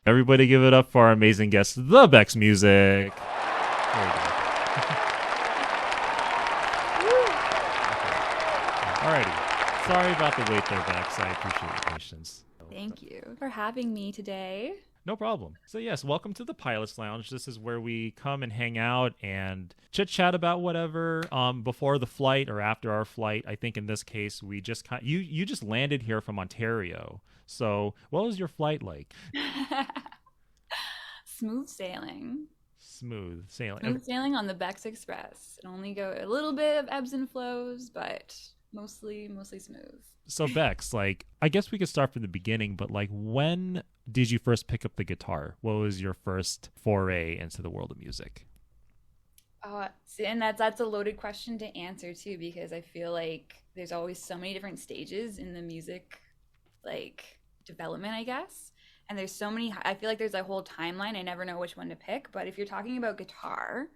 Everybody give it up for our amazing guest, the Bex Music. There you go. Alrighty. Sorry about the wait there, Bex. I appreciate your patience. Thank you for having me today. No problem. So yes, welcome to the Pilot's Lounge. This is where we come and hang out and chit-chat about whatever before the flight or after our flight. I think in this case, we just you just landed here from Ontario. So what was your flight like? Smooth sailing. Smooth sailing. Smooth sailing on the Bex Express. It only go a little bit of ebbs and flows, but mostly smooth. So Bex, like, I guess we could start from the beginning, but like, when did you first pick up the guitar? What was your first foray into the world of music? And that's a loaded question to answer too, because I feel like there's always so many different stages in the music, like, development, I guess. And there's so many, I feel like there's a whole timeline. I never know which one to pick. But if you're talking about guitar,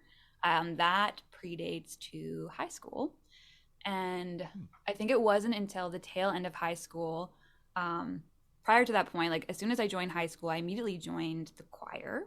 that predates to high school. And I think it wasn't until the tail end of high school, prior to that point, like as soon as I joined high school, I immediately joined the choir.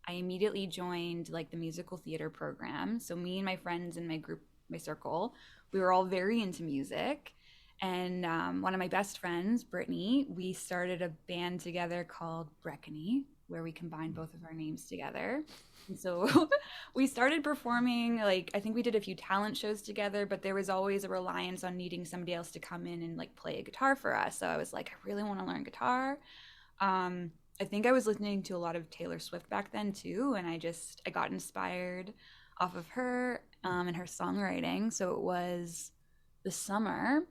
I immediately joined like the musical theater program. So me and my friends in my group, my circle, we were all very into music. And one of my best friends, Brittany, we started a band together called Brecony, where we combined both of our names together. And so we started performing, like, I think we did a few talent shows together, but there was always a reliance on needing somebody else to come in and like play a guitar for us. So I was like, I really want to learn guitar. I think I was listening to a lot of Taylor Swift back then too. And I got inspired off of her and her songwriting. So it was the summer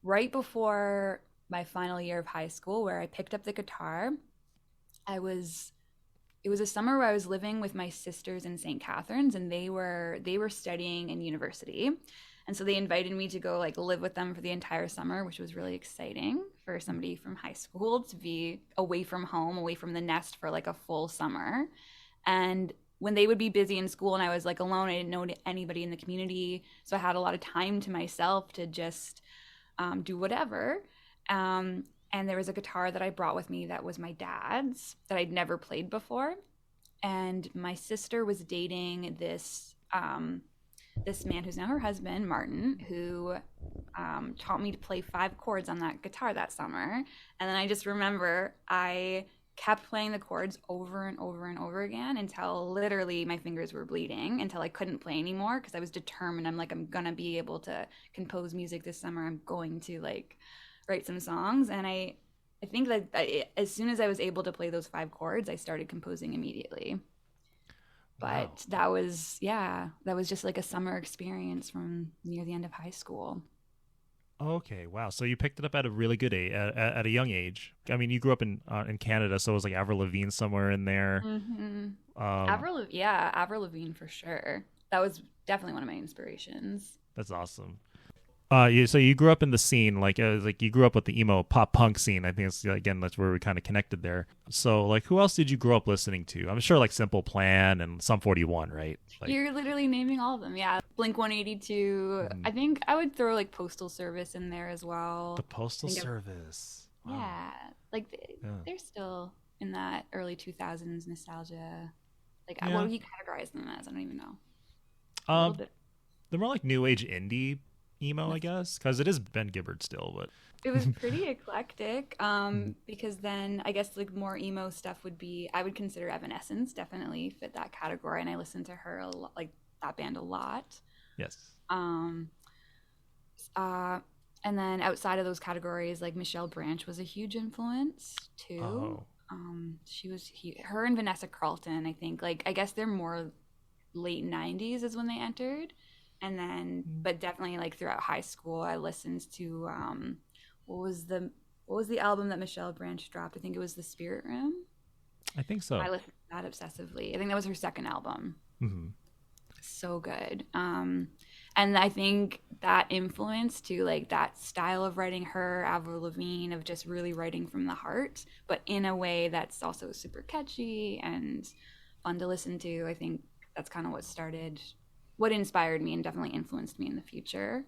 right before my final year of high school where I picked up the guitar. It was a summer where I was living with my sisters in St. Catharines, and they were studying in university. And so they invited me to go like live with them for the entire summer, which was really exciting for somebody from high school to be away from home, away from the nest for like a full summer. And when they would be busy in school and I was like alone, I didn't know anybody in the community. So I had a lot of time to myself to just do whatever. And there was a guitar that I brought with me that was my dad's that I'd never played before. And my sister was dating this man who's now her husband, Martin, who taught me to play 5 chords on that guitar that summer. And then I just remember I kept playing the chords over and over and over again until literally my fingers were bleeding, until I couldn't play anymore because I was determined. I'm like, I'm going to be able to compose music this summer. I'm going to like write some songs. And I think that as soon as I was able to play those 5 chords, I started composing immediately. But wow. that was just like a summer experience from near the end of high school. Okay, wow. So you picked it up at a really good age, at a young age. I mean, you grew up in Canada, so it was like Avril Lavigne somewhere in there. Mm-hmm. Avril Lavigne for sure. That was definitely one of my inspirations. That's awesome. So you grew up in the scene, like you grew up with the emo pop punk scene. I think it's, again, that's where we kind of connected there. So like, who else did you grow up listening to? I'm sure like Simple Plan and Sum 41, right? Like, you're literally naming all of them. Yeah, Blink 182. I think I would throw like Postal Service in there as well. The Postal Service. Wow. Yeah, like they're still in that early 2000s nostalgia. Like, what would you categorize them as? I don't even know. They're more like new age indie emo, I guess, because it is Ben Gibbard still, but it was pretty eclectic. Because then I guess like more emo stuff would be, I would consider Evanescence definitely fit that category, and I listened to her a lot, like that band a lot. Yes. And then outside of those categories, like Michelle Branch was a huge influence too. Her and Vanessa Carlton, I think, like I guess they're more late 90s is when they entered. And then, but definitely like throughout high school, I listened to what was the album that Michelle Branch dropped? I think it was The Spirit Room. I think so. I listened to that obsessively. I think that was her second album. Mm-hmm. So good. And I think that influence to like that style of writing, her, Avril Lavigne, of just really writing from the heart, but in a way that's also super catchy and fun to listen to. I think that's kind of what inspired me and definitely influenced me in the future.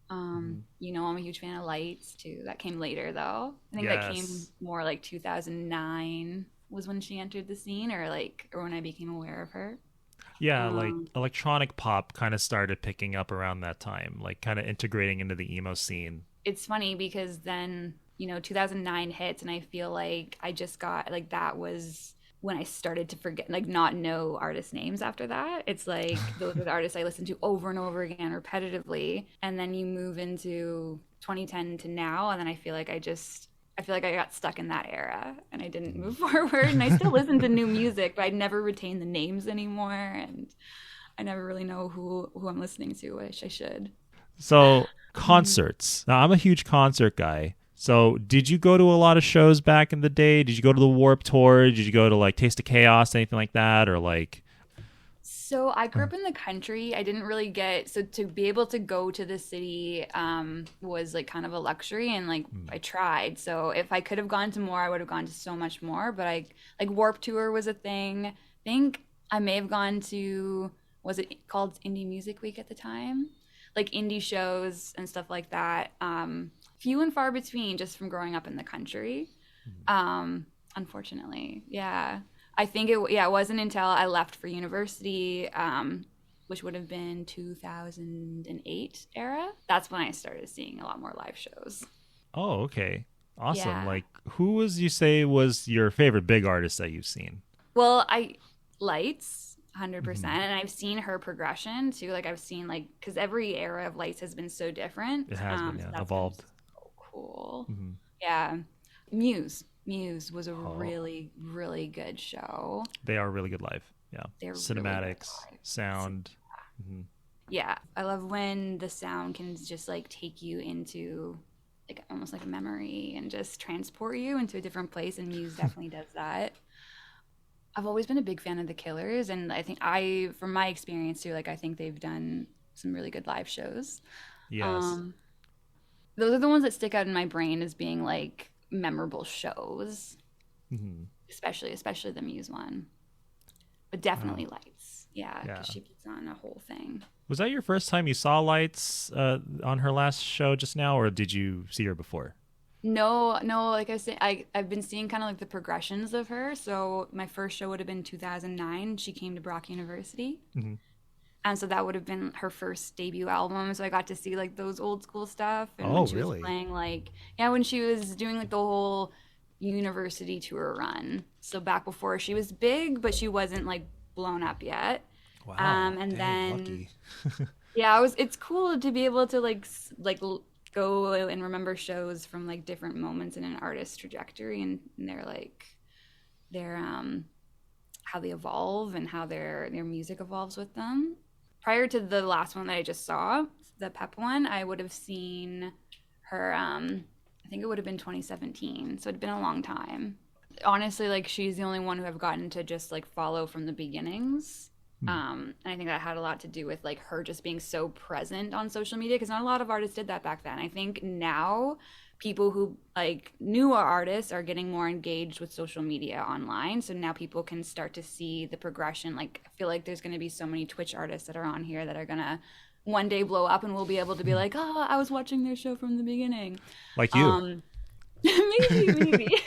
You know, I'm a huge fan of Lights too. That came later though. I think that came more like 2009 was when she entered the scene, or when I became aware of her. Yeah, like electronic pop kind of started picking up around that time, like kind of integrating into the emo scene. It's funny because then 2009 hits, and I feel like I just got like that was when I started to forget, like not know artist names after that. It's like those are the artists I listened to over and over again repetitively. And then you move into 2010 to now, and then I feel like I got stuck in that era and I didn't move forward. And I still listen to new music, but I never retain the names anymore. And I never really know who I'm listening to. I wish I should. So concerts. Now, I'm a huge concert guy. So did you go to a lot of shows back in the day? Did you go to the Warped Tour? Did you go to like Taste of Chaos, anything like that? Or like... So I grew up in the country. I didn't really so to be able to go to the city was like kind of a luxury, and like I tried. So if I could have gone to more, I would have gone to so much more. But like Warped Tour was a thing. I think I may have gone to, was it called Indie Music Week at the time? Like indie shows and stuff like that. Few and far between, just from growing up in the country. Unfortunately, yeah. I think it wasn't until I left for university, which would have been 2008 era. That's when I started seeing a lot more live shows. Oh, okay. Awesome. Yeah. Like, who was your favorite big artist that you've seen? Well, Lights, 100%. And I've seen her progression too. Like I've seen because every era of Lights has been so different. It has been, so evolved. So cool. Yeah. Muse was a really, really good show. They are really good live. Yeah. They're cinematics, really sound. Yeah. I love when the sound can just like take you into like almost like a memory and just transport you into a different place. And Muse definitely does that. I've always been a big fan of the Killers, and I think from my experience too, like I think they've done some really good live shows. Yes. Those are the ones that stick out in my brain as being like memorable shows, especially the Muse one, but definitely Lights. Yeah, because she puts on a whole thing. Was that your first time you saw Lights on her last show just now, or did you see her before? No. Like I said, I've been seeing kind of like the progressions of her. So my first show would have been 2009. She came to Brock University. And so that would have been her first debut album. So I got to see like those old school stuff. And when she was playing when she was doing like the whole university tour run. So back before she was big, but she wasn't like blown up yet. Wow. And then, yeah, it's cool to be able to like go and remember shows from like different moments in an artist's trajectory, and their how they evolve and how their music evolves with them. Prior to the last one that I just saw, the Pep one, I would have seen her I think it would have been 2017, so it'd been a long time. Honestly, like she's the only one who I've gotten to just like follow from the beginnings. And I think that had a lot to do with like her just being so present on social media, because not a lot of artists did that back then. I think now people who like newer artists are getting more engaged with social media online, so now people can start to see the progression. Like I feel like there's going to be so many Twitch artists that are on here that are going to one day blow up, and we'll be able to be like, oh, I was watching their show from the beginning, like you. maybe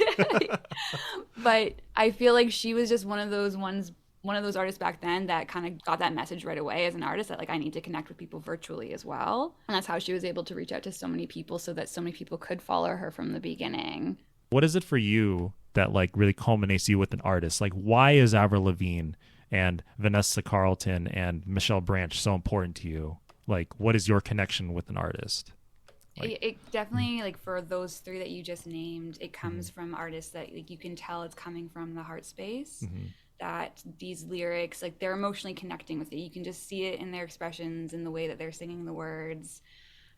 but I feel like she was just one of those artists back then that kind of got that message right away as an artist, that like I need to connect with people virtually as well. And that's how she was able to reach out to so many people, so that so many people could follow her from the beginning. What is it for you that like really culminates you with an artist? Like, why is Avril Lavigne and Vanessa Carlton and Michelle Branch so important to you? Like, what is your connection with an artist? Like, it definitely, like for those three that you just named, it comes from artists that like you can tell it's coming from the heart space. That these lyrics, like they're emotionally connecting with it. You can just see it in their expressions, in the way that they're singing the words.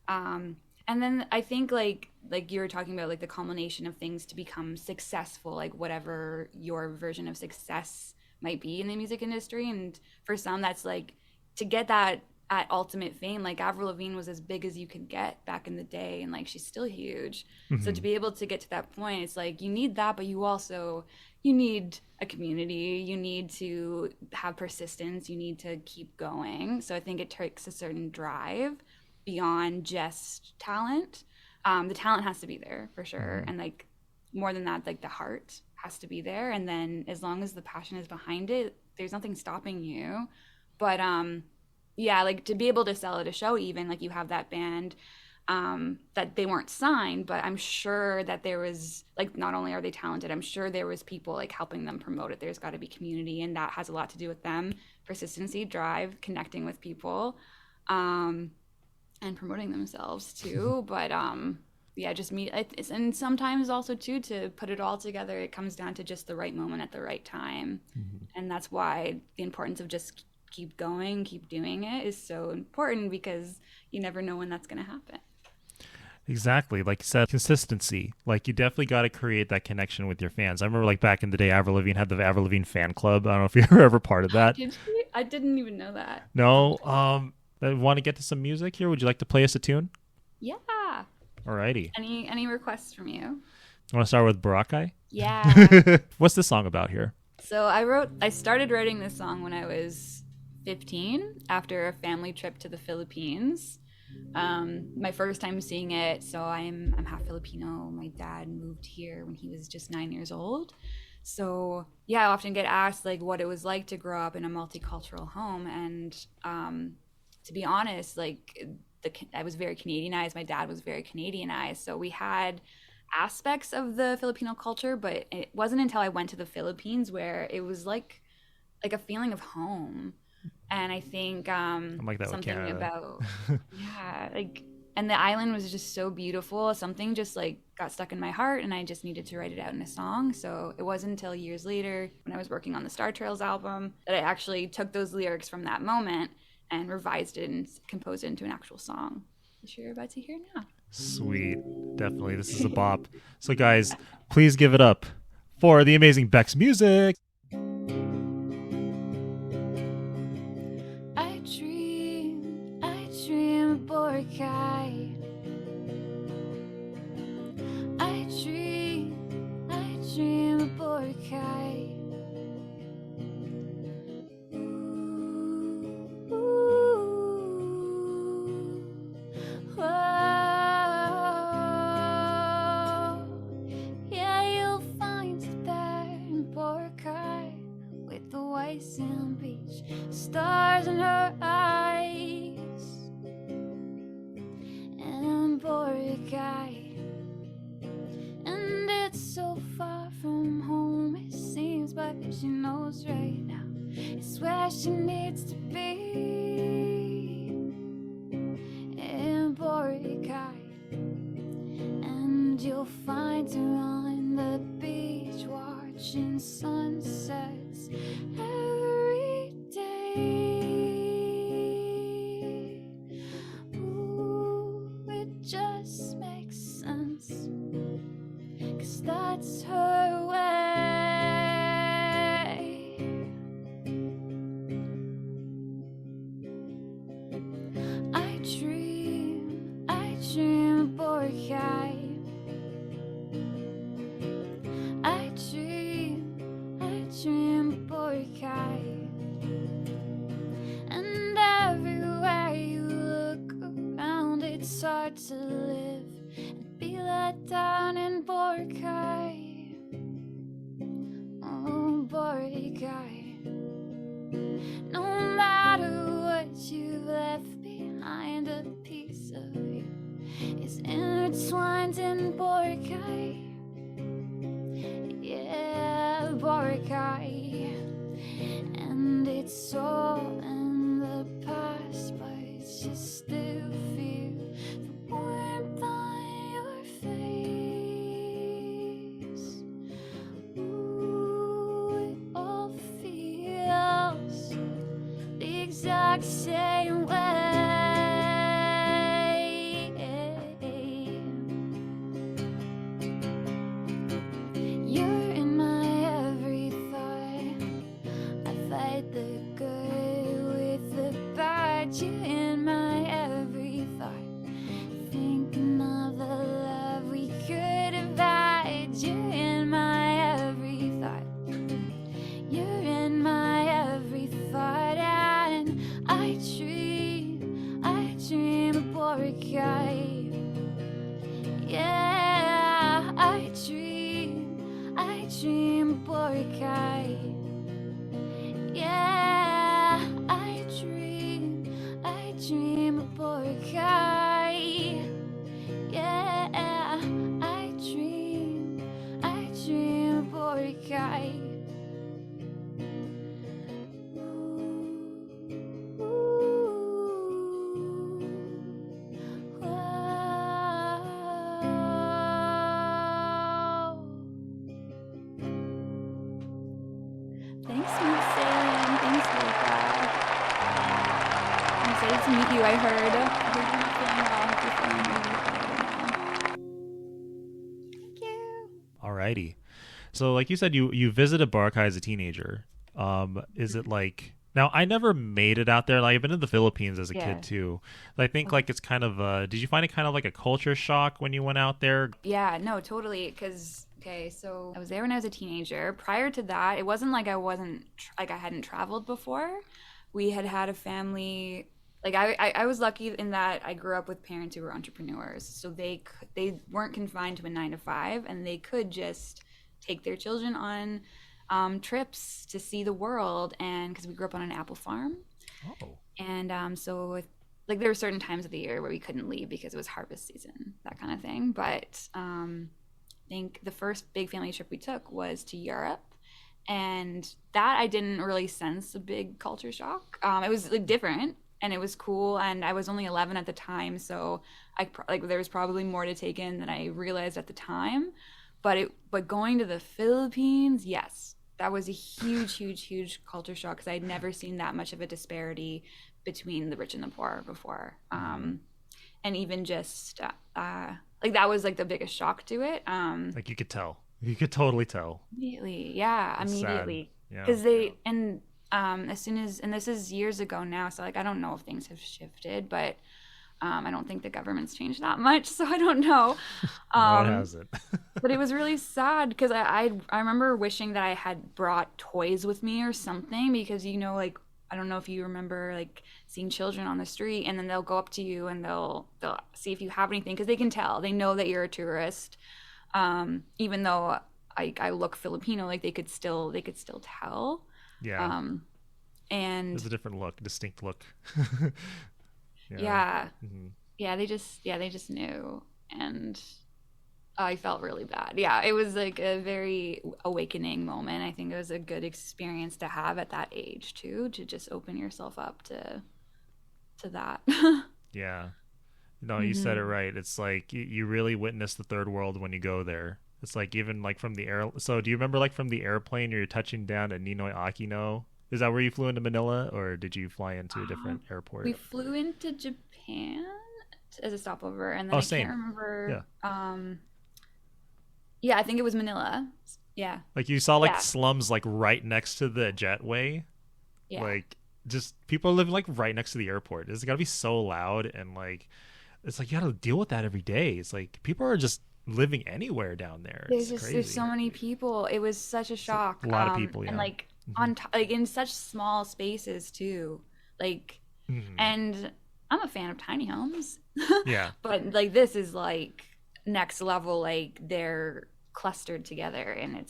And then I think like you were talking about, like the culmination of things to become successful, like whatever your version of success might be in the music industry. And for some, that's like to get that at ultimate fame. Like Avril Lavigne was as big as you could get back in the day, and like she's still huge. So to be able to get to that point, it's like you need that, but you need a community, you need to have persistence, you need to keep going. So I think it takes a certain drive beyond just talent. The talent has to be there for sure, and like more than that, like the heart has to be there. And then as long as the passion is behind it, there's nothing stopping you. But yeah, like to be able to sell at a show, even like you have that band that they weren't signed, but I'm sure that there was like, not only are they talented, I'm sure there was people like helping them promote it. There's got to be community, and that has a lot to do with them. Persistency, drive, connecting with people, and promoting themselves too. But yeah, just meet, and sometimes also too, to put it all together, it comes down to just the right moment at the right time. And that's why the importance of just keep going, keep doing it is so important, because you never know when that's going to happen. Exactly. Like you said, consistency. Like you definitely got to create that connection with your fans. I remember like back in the day, Avril Lavigne had the Avril Lavigne fan club. I don't know if you were ever part of that. Did she? I didn't even know that. No. Want to get to some music here? Would you like to play us a tune? Yeah. Alrighty. Any requests from you? Want to start with Barakai? Yeah. What's this song about here? So I started writing this song when I was 15 after a family trip to the Philippines. My first time seeing it. So I'm half Filipino. My dad moved here when he was just 9 years old. So yeah, I often get asked like what it was like to grow up in a multicultural home. And to be honest, like I was very Canadianized. My dad was very Canadianized. So we had aspects of the Filipino culture, but it wasn't until I went to the Philippines where it was like a feeling of home. And I think I'm like that something with Canada. About yeah, like, and the island was just so beautiful. Something just like got stuck in my heart, and I just needed to write it out in a song. So it wasn't until years later, when I was working on the Star Trails album, that I actually took those lyrics from that moment and revised it and composed it into an actual song, which you're about to hear now. Sweet. Definitely. This is a bop. So guys, please give it up for the amazing Bex Music. I dream Boracay. I dream Boracay. Sand beach, stars in her eyes, and Boracay. And it's so far from home, it seems, but she knows right now it's where she needs to be, in Boracay. And you'll find her on the beach, watching sunsets every day. Ooh, it just makes sense, 'cause that's her way. I dream Boracay. I dream Boracay. And everywhere you look around, it's hard to live and be let down in Boracay. Oh, Boracay. No matter what you've left behind, a piece of you is intertwined in Boracay. Yeah, Boracay. And it's all in the past, but you still feel the warmth on your face. Ooh, it all feels the exact same way. You're in my every thought. I fight the good with the bad. You're in my every thought, thinking of the love we could have had. You're in my every thought. You're in my every thought. And I dream of Boracay. Yeah, I dream Thanks, Smooth Sailing. Thanks, Luca. I'm excited to meet you. I heard you're not feeling well. I hope you're feeling really better now. Thank you. Alrighty. So like you said, you visited Boracay as a teenager. Is it like now? I never made it out there. Like I've been to the Philippines as a Yeah. kid too. I think like it's kind of. Did you find it kind of like a culture shock when you went out there? Yeah, no, totally. Because, okay, so I was there when I was a teenager. Prior to that, it wasn't like like I hadn't traveled before. We had a family. Like I was lucky in that I grew up with parents who were entrepreneurs, so they weren't confined to a 9 to 5, and they could just take their children on trips to see the world. And because we grew up on an apple farm, Oh, and like there were certain times of the year where we couldn't leave because it was harvest season, that kind of thing. But I think the first big family trip we took was to Europe, and that I didn't really sense a big culture shock. It was like different and it was cool, and I was only 11 at the time, so like there was probably more to take in than I realized at the time. But going to the Philippines, yes, that was a huge culture shock because I'd never seen that much of a disparity between the rich and the poor before. And even just like that was like the biggest shock to it. like you could tell. You could totally tell. Immediately, yeah, It's sad. immediately, Yeah. because they and as soon as, and this is years ago now, so like I don't know if things have shifted, but I don't think the government's changed that much, so I don't know. No, it hasn't. But it was really sad because I remember wishing that I had brought toys with me or something, because like I don't know if you remember like seeing children on the street and then they'll go up to you and they'll see if you have anything, because they can tell, they know that you're a tourist, even though I look Filipino, like they could still tell. Yeah. And There's a different look, distinct look. yeah, Mhm. they just knew, and I felt really bad. Yeah, it was like a very awakening moment. I think it was a good experience to have at that age too, to just open yourself up to that. Yeah. No, you said it right. It's like you really witness the third world when you go there. It's like even like from the air. So do you remember like from the airplane you're touching down at Ninoy Aquino? Is that where you flew into Manila, or did you fly into a different airport? We flew into Japan as a stopover, and then Oh, I same. can't remember. Yeah. Yeah, I think it was Manila. Yeah, Like you saw like Yeah. slums like right next to the jetway. yeah. Like just people living like right next to the airport. It's got to be so loud, and like it's like you got to deal with that every day. It's like people are just living anywhere down there. It's There's crazy. so many people. It was such a shock. A lot of people, and yeah. like like in such small spaces too. Like, Mhm. and I'm a fan of tiny homes, Yeah. but like this is like next level. Like they're clustered together, and it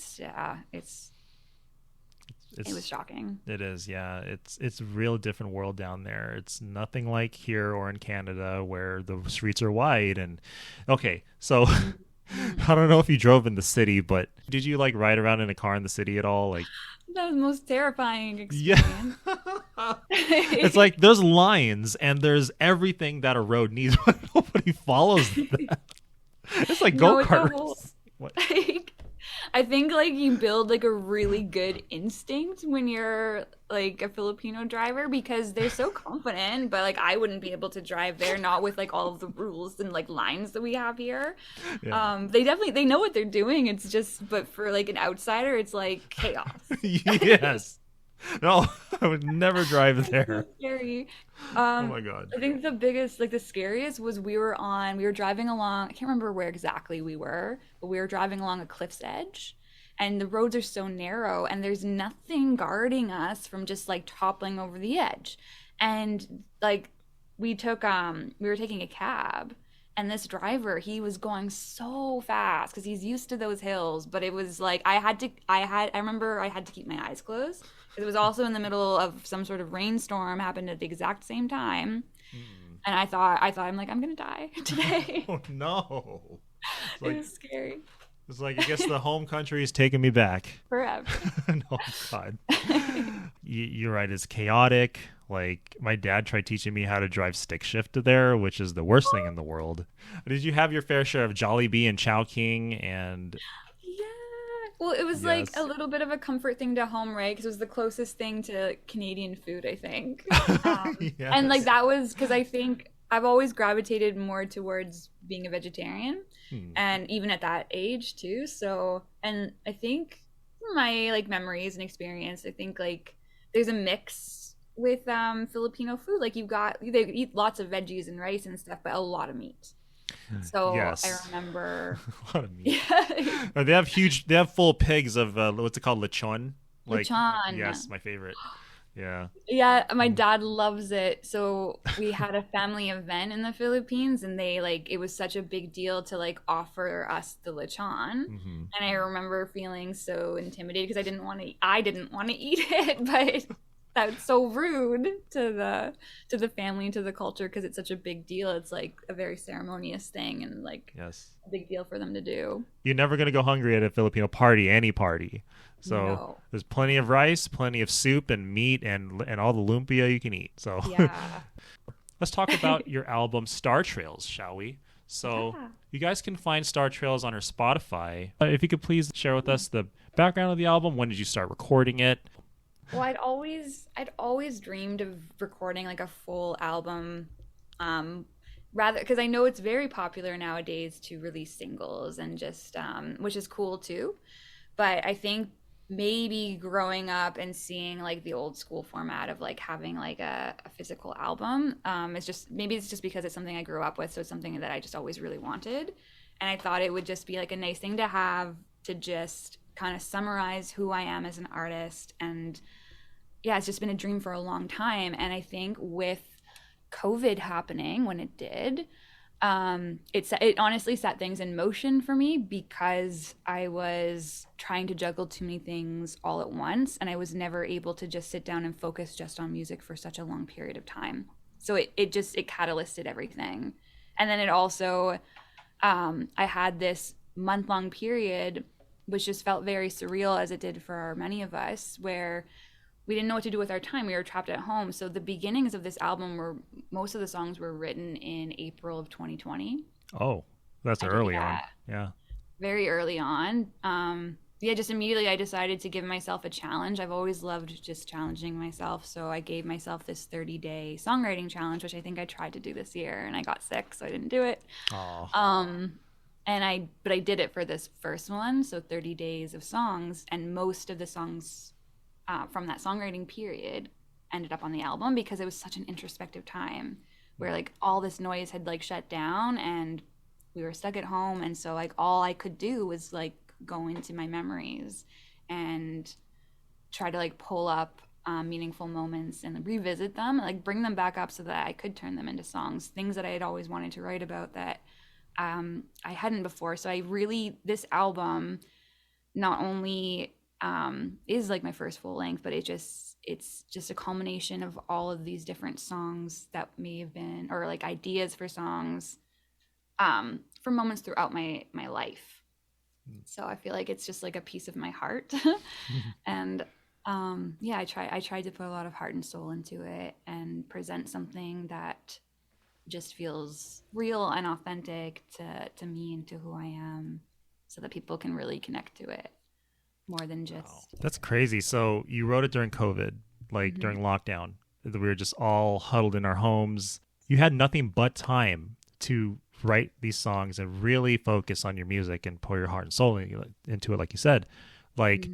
was shocking. It is, yeah. It's a real different world down there. It's nothing like here or in Canada where the streets are wide. And okay, so I don't know if you drove in the city, but did you like ride around in a car in the city at all? Like, That was the most terrifying yeah, experience. it's like there's lines and there's everything that a road needs, but nobody follows that. It's like No, go it's a whole- karts. What? like, I think like you build like a really good instinct when you're like a Filipino driver, because they're so confident, but like I wouldn't be able to drive there, not with like all of the rules and like lines that we have here. Yeah. They know what they're doing. It's just, but for like an outsider, it's like chaos. Yes. No, I would never drive there. Scary. Oh my god. I think the biggest, like the scariest was we were driving along, I can't remember where exactly we were, but we were driving along a cliff's edge, and the roads are so narrow and there's nothing guarding us from just like toppling over the edge. And like we were taking a cab, and this driver, he was going so fast because he's used to those hills, but it was like I remember I had to keep my eyes closed. It was also in the middle of some sort of rainstorm, happened at the exact same time. And I thought I'm like, I'm gonna die today. Oh no. It's It like, was scary. it's like I guess the home country is taking me back. Forever. No, God. You're right. It's chaotic. Like my dad tried teaching me how to drive stick shift there, which is the worst thing in the world. Did you have your fair share of Jollibee and Chowking and? Yeah. Well, it was like a Yes. little bit of a comfort thing to home, right? Because it was the closest thing to Canadian food, I think. And like Yes. that was because I think I've always gravitated more towards being a vegetarian, Hmm. and even at that age too. So, and I think my like memories and experience, I think like there's a mix with Filipino food. Like you've got they eat lots of veggies and rice and stuff, but a lot of meat. So I Yes. remember, A lot of meat. yeah, They have huge. They have full pigs of what's it called, lechon. Like lechon. yes, my favorite. Yeah. Yeah, my Mm. dad loves it. So we had a family event in the Philippines and they like it was such a big deal to like offer us the lechon. Hmm. And I remember feeling so intimidated because I didn't want to eat it, but that's so rude to the family and to the culture because it's such a big deal. It's like a very ceremonious thing and like Yes. a big deal for them to do. You're never gonna go hungry at a Filipino party, any party. So No. there's plenty of rice, plenty of soup and meat, and all the lumpia you can eat. So Yeah. let's talk about your album Star Trails, shall we? So Yeah. you guys can find Star Trails on our Spotify. If you could please share with us the background of the album. When did you start recording it? Well, I'd always dreamed of recording like a full album, rather because I know it's very popular nowadays to release singles and just, which is cool too. But I think maybe growing up and seeing like the old school format of like having like a physical album, it's just maybe it's just because it's something I grew up with, so it's something that I just always really wanted, and I thought it would just be like a nice thing to have to just kind of summarize who I am as an artist and yeah, it's just been a dream for a long time. And I think with COVID happening when it did, it honestly set things in motion for me because I was trying to juggle too many things all at once, and I was never able to just sit down and focus just on music for such a long period of time. So it catalysted everything, and then it also I had this month-long period which just felt very surreal as it did for many of us where we didn't know what to do with our time. We were trapped at home. So the beginnings of this album were most of the songs were written in April of 2020. Oh, that's I did, early on. yeah, Yeah. very early on. Yeah, just immediately I decided to give myself a challenge. I've always loved just challenging myself. So I gave myself this 30-day songwriting challenge, which I think I tried to do this year and I got sick, so I didn't do it. Oh. But I did it for this first one, so 30 days of songs, and most of the songs from that songwriting period ended up on the album because it was such an introspective time where like all this noise had like shut down and we were stuck at home, and so like all I could do was like go into my memories and try to like pull up meaningful moments and revisit them, like bring them back up so that I could turn them into songs, things that I had always wanted to write about that I hadn't before. So this album not only is like my first full length, but it's just a culmination of all of these different songs that may have been, or like ideas for songs for moments throughout my life. So I feel like it's just like a piece of my heart. And yeah, I tried to put a lot of heart and soul into it and present something that just feels real and authentic to me and to who I am, so that people can really connect to it more than just. Wow. That's crazy. So you wrote it during COVID, like during lockdown. We were just all huddled in our homes. You had nothing but time to write these songs and really focus on your music and pour your heart and soul into it, like you said. Like,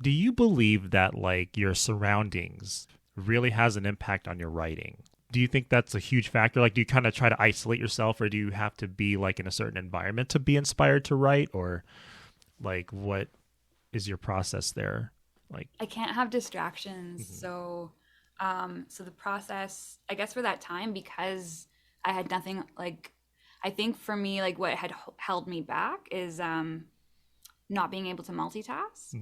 do you believe that like your surroundings really has an impact on your writing? Do you think that's a huge factor? Like, do you kind of try to isolate yourself, or do you have to be like in a certain environment to be inspired to write, or like what is your process there? Like, I can't have distractions. So the process, I guess for that time, because I had nothing, like, I think for me, like what had held me back is not being able to multitask.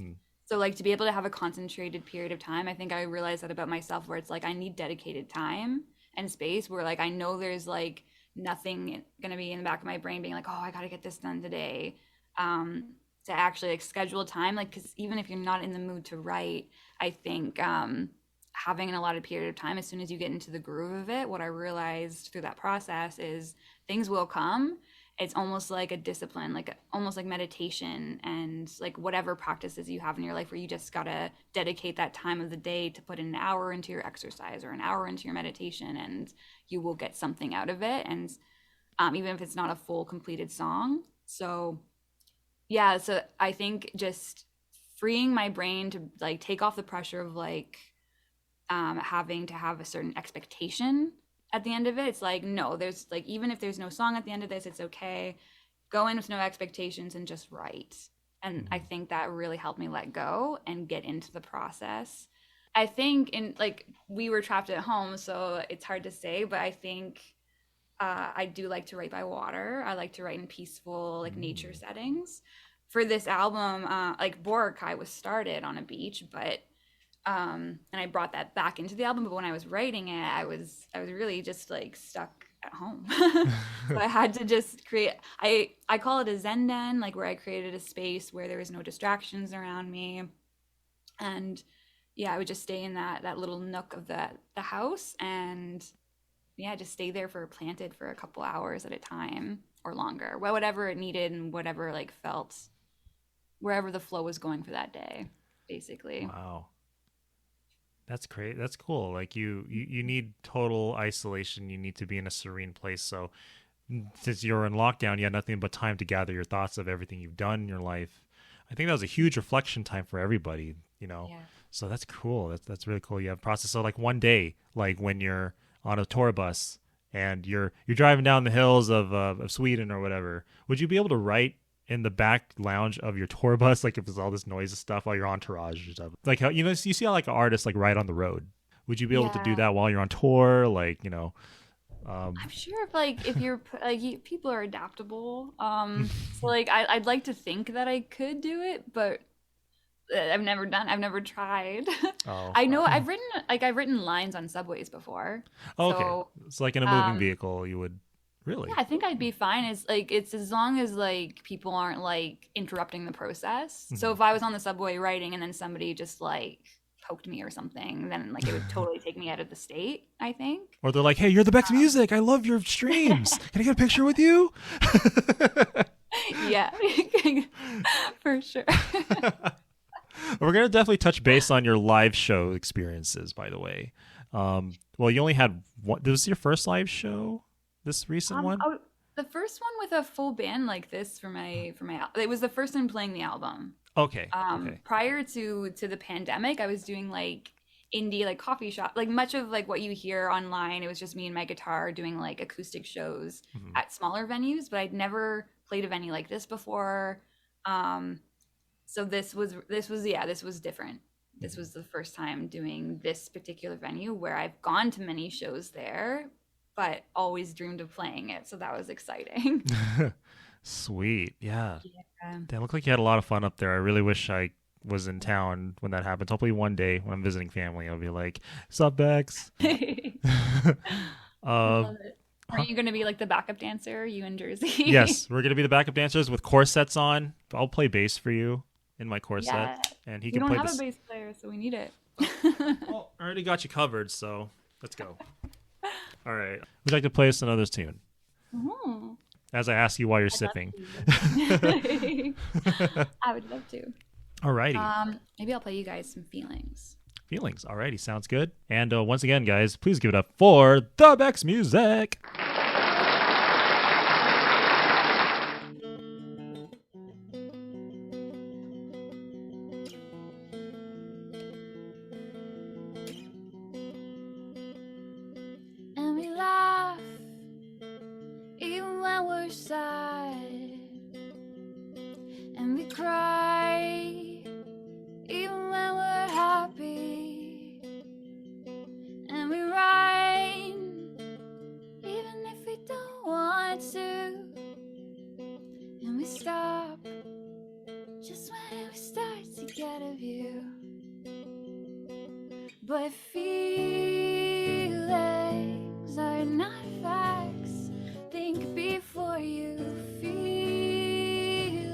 So like to be able to have a concentrated period of time, I think I realized that about myself, where it's like I need dedicated time and space where like I know there's like nothing gonna be in the back of my brain being like, oh, I gotta get this done today. To actually like schedule time, like, because even if you're not in the mood to write, I think having an allotted period of time, as soon as you get into the groove of it, what I realized through that process is things will come, it's almost like a discipline, like almost like meditation and like whatever practices you have in your life where you just gotta dedicate that time of the day to put an hour into your exercise or an hour into your meditation, and you will get something out of it. And even if it's not a full completed song. So yeah, so I think just freeing my brain to like take off the pressure of like having to have a certain expectation at the end of it. It's like, no, there's like, even if there's no song at the end of this, it's okay. Go in with no expectations and just write. And I think that really helped me let go and get into the process. I think in like, we were trapped at home, so it's hard to say, but I think I do like to write by water. I like to write in peaceful, like nature settings. For this album, like Boracay was started on a beach, but and I brought that back into the album. But when I was writing it, I was really just like stuck at home. So I had to just create. I call it a Zen den, like where I created a space where there was no distractions around me, and yeah, I would just stay in that little nook of the house, and yeah, just stay there planted for a couple hours at a time or longer, whatever it needed and whatever like felt, wherever the flow was going for that day, basically. Wow. That's great. That's cool. Like you need total isolation. You need to be in a serene place. So since you're in lockdown, you had nothing but time to gather your thoughts of everything you've done in your life. I think that was a huge reflection time for everybody, you know? Yeah. So that's cool. That's really cool. You have process. So like one day, like when you're on a tour bus and you're driving down the hills of Sweden or whatever, would you be able to write in the back lounge of your tour bus, like if there's all this noise and stuff while you're entourage and stuff? Like how, you know, you see how like artists like ride on the road. Would you be able to do that while you're on tour? Like, you know, I'm sure if you're like people are adaptable. So like I'd like to think that I could do it, but I've never tried. Oh, I know I've written lines on subways before. Oh, okay. So, It's like in a moving vehicle, you would really. yeah, I think I'd be fine. It's as long as like people aren't like interrupting the process. So if I was on the subway writing and then somebody just like poked me or something, then like it would totally take me out of the state, I think. Or they're like, "Hey, you're the BexMusic. I love your streams. Can I get a picture with you?" Yeah, for sure. We're gonna definitely touch base on your live show experiences. By the way, well, you only had one. This was your first live show. This recent one. Oh, the first one with a full band like this for my it was the first time playing the album. Okay. Okay. Prior to the pandemic, I was doing like indie like coffee shop, like much of like what you hear online. It was just me and my guitar doing like acoustic shows at smaller venues, but I'd never played a venue like this before. So this was different. This was the first time doing this particular venue where I've gone to many shows there, but always dreamed of playing it. So that was exciting. Sweet. Yeah. Yeah. Damn, looked like you had a lot of fun up there. I really wish I was in town when that happens. Hopefully one day when I'm visiting family, I'll be like, "Sup, Bex?" Love it. Are you going to be like the backup dancer, you in Jersey? Yes, we're going to be the backup dancers with corsets on. I'll play bass for you in my corset. Yeah. And he We can don't play have this. a bass player, so we need it. Well, I already got you covered, so let's go. All right. Would you like to play us another tune? Mhm. As I ask you while you're I'd sipping. love to. I would love to. Alrighty. Maybe I'll play you guys some feelings. Feelings. Alrighty. Sounds good. And once again, guys, please give it up for the Bex Music. And we laugh even when we're sad, and we cry even when we're happy, and we rhyme even if we don't want to, and we stop just when it starts to get a view. But feelings are not facts. Think before you. Feelings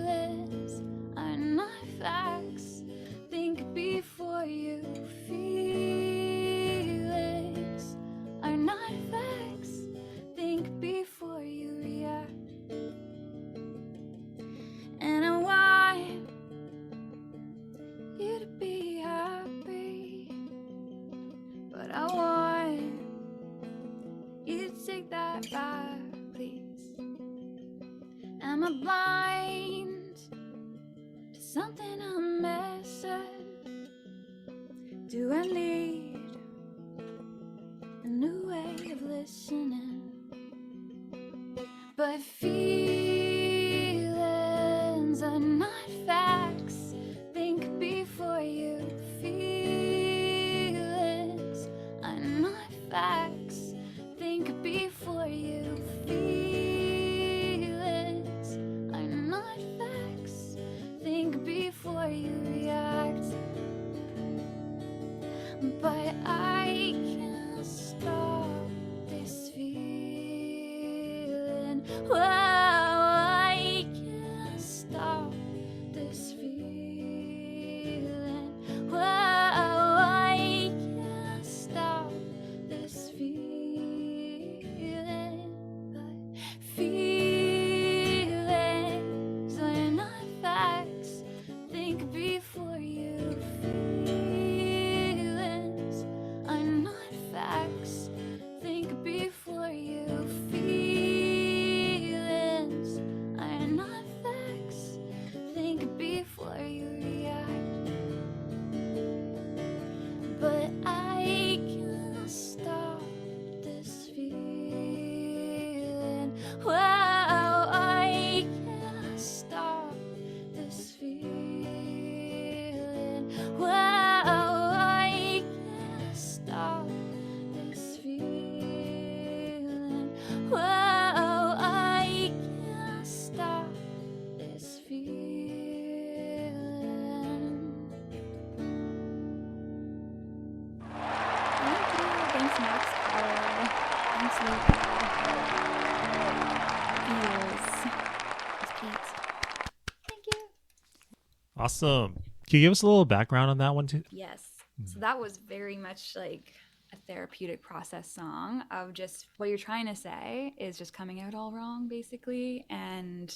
are not facts. Think before you. Feelings are not facts. Think before you react. I want you to take that back, please. Am I blind to something I'm missing? Do I need a new way of listening? But feelings are not facts. Think before you. Feelings are not facts. Think before you. Feelings are not facts. Think before you react. But I can't stop this feeling. Whoa, I can't stop this feeling. Whoa, I can't stop this feeling. But feelings are not facts. Think before you. Feelings are not facts. Think before you. Feelings are not facts. Think before you react. But I can't stop this feeling. Wow, I can't stop this feeling. Wow, I can't stop this feeling. Wow, I can't stop this feeling. Thank you. Thanks, Max. Thanks, Luca. Feels. It's Pete. Thank you. Awesome. Can you give us a little background on that one too? Yes. So that was very much like a therapeutic process song of just what you're trying to say is just coming out all wrong, basically. And,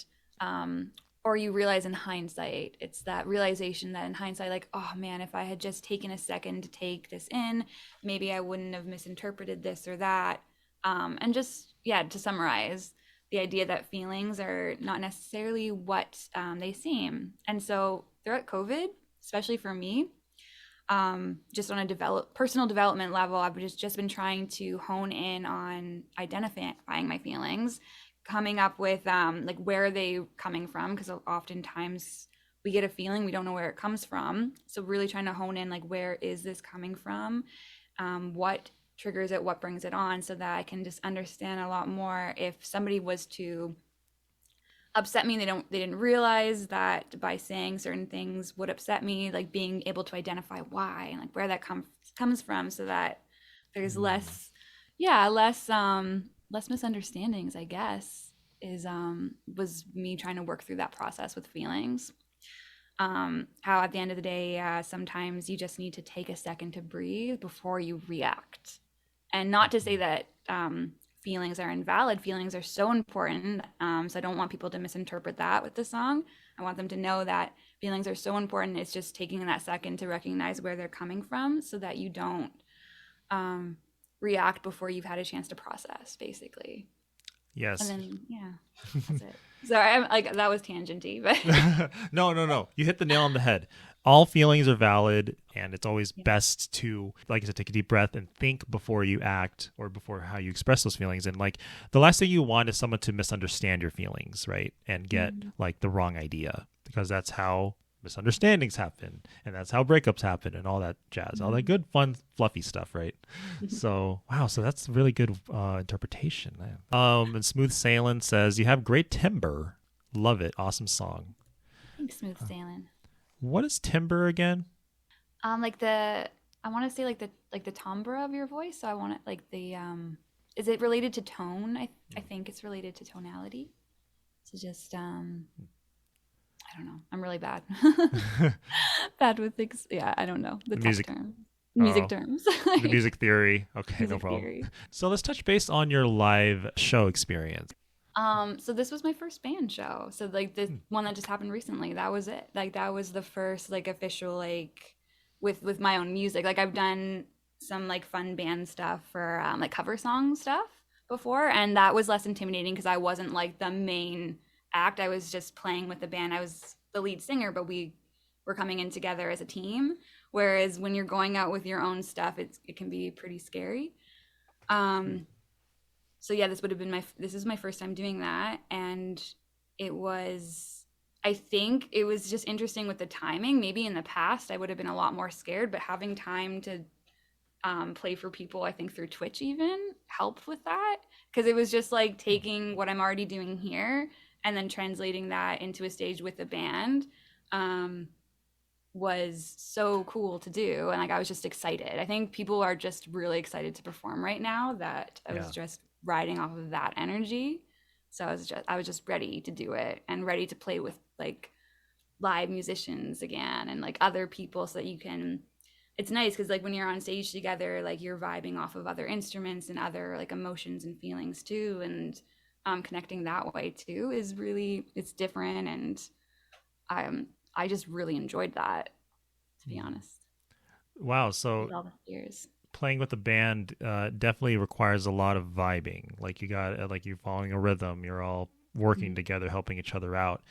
or you realize in hindsight, it's that realization that in hindsight, like, oh man, if I had just taken a second to take this in, maybe I wouldn't have misinterpreted this or that. And just, yeah, to summarize, the idea that feelings are not necessarily what they seem. And so throughout COVID, especially for me, just on a personal development level, I've just been trying to hone in on identifying my feelings, coming up with like where are they coming from, because oftentimes we get a feeling we don't know where it comes from. So really trying to hone in like where is this coming from, what triggers it, what brings it on, so that I can just understand a lot more. If somebody was to upset me, they didn't realize that by saying certain things would upset me, like being able to identify why and like where that comes from, so that there's less misunderstandings, I guess, was me trying to work through that process with feelings. How at the end of the day, sometimes you just need to take a second to breathe before you react. And not to say that feelings are invalid. Feelings are so important. So I don't want people to misinterpret that with the song. I want them to know that feelings are so important. It's just taking that second to recognize where they're coming from, so that you don't react before you've had a chance to process, basically. Yes. And then, yeah, that's it. Sorry, I'm like, that was tangenty, but No. You hit the nail on the head. All feelings are valid, and it's always best to, like I said, take a deep breath and think before you act, or before how you express those feelings. And like the last thing you want is someone to misunderstand your feelings, right? And get like the wrong idea, because that's how misunderstandings happen, and that's how breakups happen, and all that jazz, all that good, fun, fluffy stuff, right? So wow, so that's really good interpretation. And Smooth Sailing says, you have great timbre, love it, awesome song. Thanks, Smooth Sailing. What is timbre again? Like I want to say like the timbre of your voice. So I want it like the is it related to tone? I think it's related to tonality. So just I don't know. I'm really bad. Bad with things. Yeah, I don't know the music terms. Music terms. The music theory. Okay, music no problem. Theory. So let's touch base on your live show experience. So this was my first band show. So like the one that just happened recently, that was it. Like that was the first like official like with my own music. Like I've done some like fun band stuff for like cover song stuff before, and that was less intimidating because I wasn't like the main act. I was just playing with the band. I was the lead singer, but we were coming in together as a team. Whereas when you're going out with your own stuff, it can be pretty scary. So yeah, this is my first time doing that, and it was, I think it was just interesting with the timing. Maybe in the past I would have been a lot more scared, but having time to play for people, I think through Twitch even helped with that, because it was just like taking what I'm already doing here and then translating that into a stage with a band was so cool to do. And like I was just excited. I think people are just really excited to perform right now, that I was just riding off of that energy. So I was just ready to do it and ready to play with like live musicians again and like other people, so that you can, it's nice because like when you're on stage together, like you're vibing off of other instruments and other like emotions and feelings too, and connecting that way too is really, it's different. And I just really enjoyed that, to be honest. Wow. So all the years playing with the band definitely requires a lot of vibing. Like you got, like you're following a rhythm, you're all working together, helping each other out.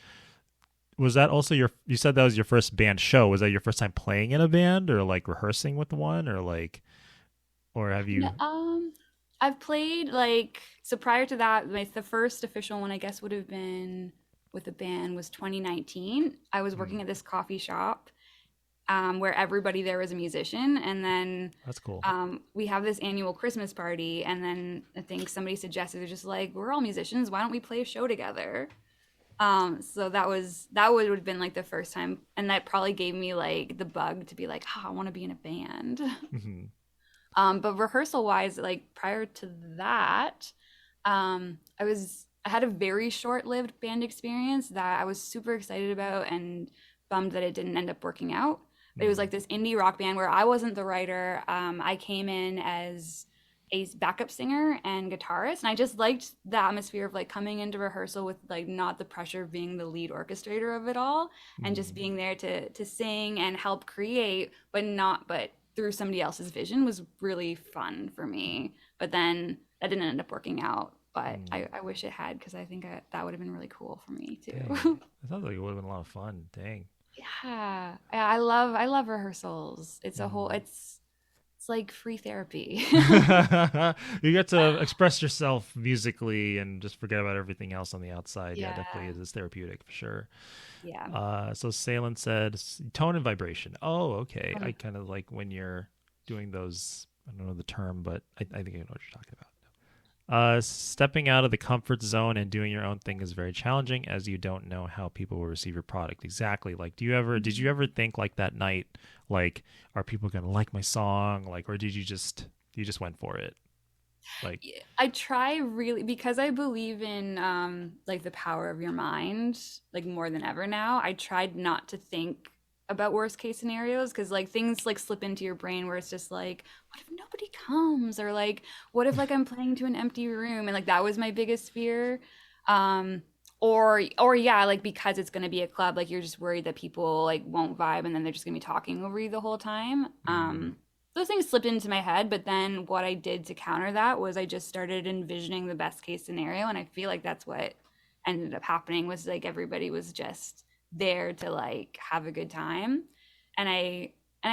Was that also you said that was your first band show. Was that your first time playing in a band, or like rehearsing with one, or like, or have you? I've played like, so prior to that, the first official one I guess would have been with a band was 2019. I was working at this coffee shop where everybody there was a musician, and then that's cool. We have this annual Christmas party, and then I think somebody suggested, they're just like, we're all musicians, why don't we play a show together? So that would have been like the first time, and that probably gave me like the bug to be like, I want to be in a band. But rehearsal wise, like prior to that, I had a very short-lived band experience that I was super excited about and bummed that it didn't end up working out. But it was like this indie rock band where I wasn't the writer. I came in as a backup singer and guitarist, and I just liked the atmosphere of like coming into rehearsal with like not the pressure of being the lead orchestrator of it all, and just being there to sing and help create, but through somebody else's vision was really fun for me. But then that didn't end up working out, but I wish it had, because I think that would have been really cool for me too. Dang. That sounds like it would have been a lot of fun. Dang. Yeah, I love rehearsals. It's a whole, it's like free therapy. You get to express yourself musically and just forget about everything else on the outside. Yeah, definitely is therapeutic for sure. Yeah. So Salen said tone and vibration. Oh, okay. I kind of like when you're doing those, I don't know the term, but I think I know what you're talking about. Stepping out of the comfort zone and doing your own thing is very challenging, as you don't know how people will receive your product. Exactly. Like, did you ever think like that night, like, are people going to like my song? Like, or did you just went for it? Like, I try really, because I believe in like the power of your mind, like more than ever now. I tried not to think about worst case scenarios, because like things like slip into your brain where it's just like, what if nobody comes, or like what if like I'm playing to an empty room, and like that was my biggest fear. Or yeah, like because it's going to be a club, like you're just worried that people like won't vibe, and then they're just going to be talking over you the whole time. Those things slipped into my head, but then what I did to counter that was I just started envisioning the best case scenario, and I feel like that's what ended up happening, was like everybody was just there to like have a good time. And I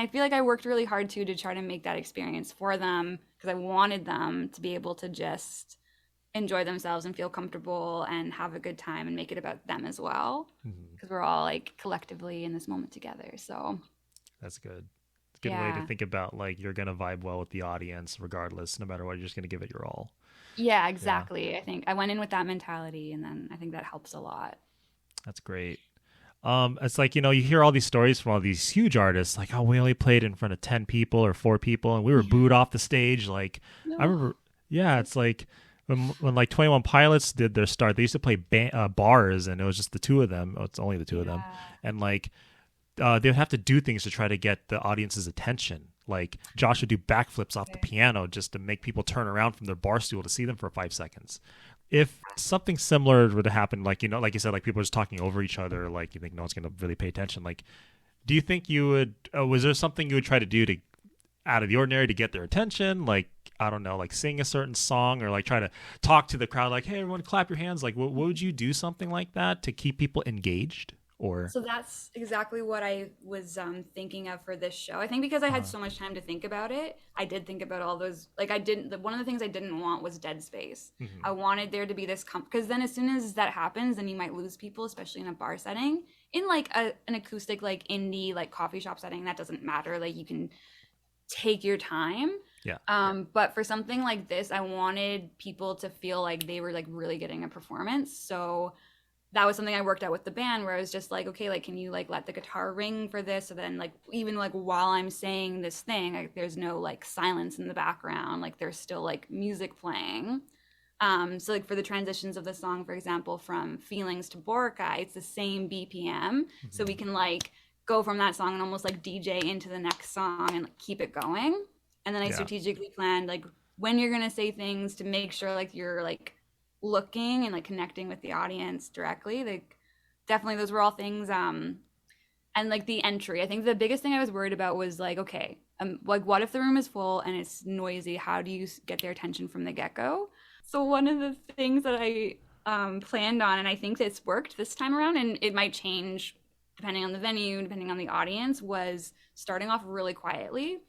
feel like I worked really hard too to try to make that experience for them, because I wanted them to be able to just enjoy themselves and feel comfortable and have a good time and make it about them as well, because we're all like collectively in this moment together. So that's good. It's a good way to think about, like, you're gonna vibe well with the audience regardless, no matter what. You're just gonna give it your all. Yeah, exactly. I think I went in with that mentality, and then I think that helps a lot. That's great. It's like, you hear all these stories from all these huge artists, like, oh, we only played in front of 10 people or 4 people and we were booed off the stage. Like, I remember, it's like when like 21 Pilots did their start, they used to play bars, and it was just the two of them. Oh, it's only the two of them. And like, they would have to do things to try to get the audience's attention. Like Josh would do backflips off the piano just to make people turn around from their bar stool to see them for 5 seconds. If something similar would have happened, like, like you said, like people are just talking over each other, like you think no one's going to really pay attention. Like, do you think you would, was there something you would try to do to out of the ordinary to get their attention? Like, I don't know, like sing a certain song or like try to talk to the crowd, like, hey, everyone clap your hands. Like, what would you do something like that to keep people engaged? Or, So that's exactly what I was thinking of for this show. I think because I had so much time to think about it, I did think about all those. Like I didn't. One of the things I didn't want was dead space. I wanted there to be this because then as soon as that happens, then you might lose people, especially in a bar setting. In like an acoustic, like indie, like coffee shop setting, that doesn't matter. Like you can take your time. yeah. But for something like this, I wanted people to feel like they were like really getting a performance. So that was something I worked out with the band where I was just like, okay, like, can you like let the guitar ring for this? So then like, even like while I'm saying this thing, like, there's no like silence in the background. Like there's still like music playing. So like for the transitions of the song, for example, from Feelings to Boracay, it's the same BPM. So we can like go from that song and almost like DJ into the next song and like, keep it going. And then I strategically planned like when you're going to say things to make sure like you're like looking and like connecting with the audience directly. Like definitely those were all things and like the entry, I think the biggest thing I was worried about was like, okay, like what if the room is full and it's noisy? How do you get their attention from the get-go? So one of the things that I planned on, and I think it's worked this time around, and it might change depending on the venue, depending on the audience, was starting off really quietly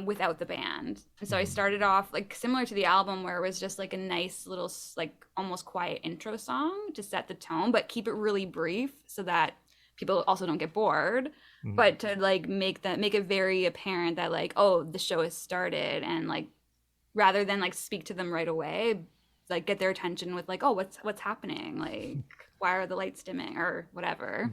without the band. And so I started off like similar to the album where it was just like a nice little like almost quiet intro song to set the tone, but keep it really brief so that people also don't get bored, but to like make it very apparent that like, oh, the show has started, and like rather than like speak to them right away, like get their attention with like, oh, what's happening? Like why are the lights dimming or whatever.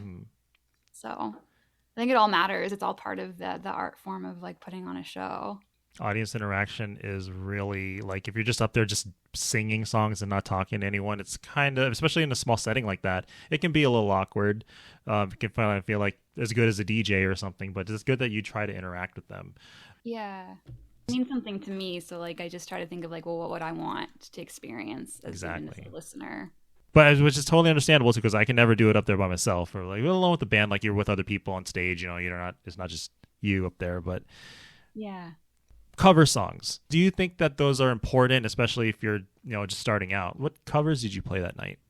So I think it all matters. It's all part of the art form of like putting on a show. Audience interaction is really like if you're just up there just singing songs and not talking to anyone, it's kind of, especially in a small setting like that, it can be a little awkward. It can finally feel like as good as a DJ or something, but it's good that you try to interact with them. Yeah. It means something to me. So like I just try to think of like, well, what would I want to experience as a listener? But which is totally understandable too, because I can never do it up there by myself or like alone with the band, like you're with other people on stage, you know, you're not, it's not just you up there, but yeah. Cover songs. Do you think that those are important, especially if you're, you know, just starting out? What covers did you play that night?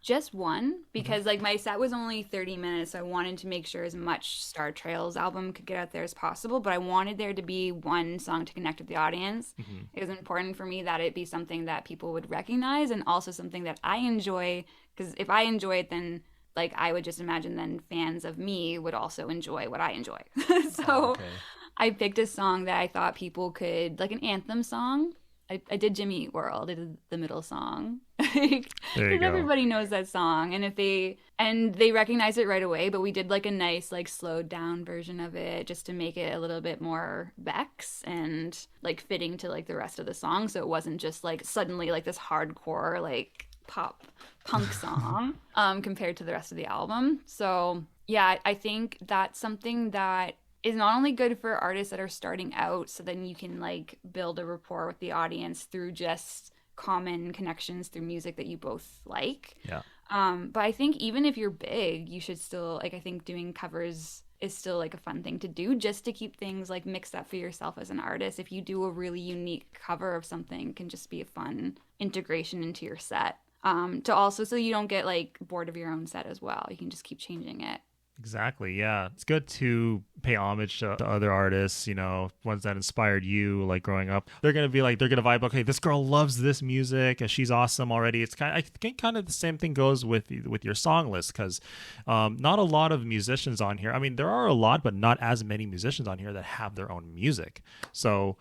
Just one, because like my set was only 30 minutes, so I wanted to make sure as much Star Trails album could get out there as possible, but I wanted there to be one song to connect with the audience. It was important for me that it be something that people would recognize and also something that I enjoy, because if I enjoy it, then like I would just imagine then fans of me would also enjoy what I enjoy. So I picked a song that I thought people could, like an anthem song. I did Jimmy Eat World. I did the middle song. Because everybody knows that song, and they recognize it right away. But we did like a nice like slowed down version of it just to make it a little bit more Bex and like fitting to like the rest of the song. So it wasn't just like suddenly like this hardcore like pop punk song compared to the rest of the album. So yeah, I think that's something that is not only good for artists that are starting out, so then you can like build a rapport with the audience through just common connections through music that you both like. Yeah. But I think even if you're big, you should still like, I think doing covers is still like a fun thing to do just to keep things like mixed up for yourself as an artist. If you do a really unique cover of something, it can just be a fun integration into your set. To also, so you don't get like bored of your own set as well. You can just keep changing it. Exactly. Yeah. It's good to pay homage to other artists, you know, ones that inspired you like growing up. They're going to be like, they're going to vibe. Okay, this girl loves this music. She's awesome already. It's kind of, I think kind of the same thing goes with your song list, because not a lot of musicians on here. I mean, there are a lot, but not as many musicians on here that have their own music. So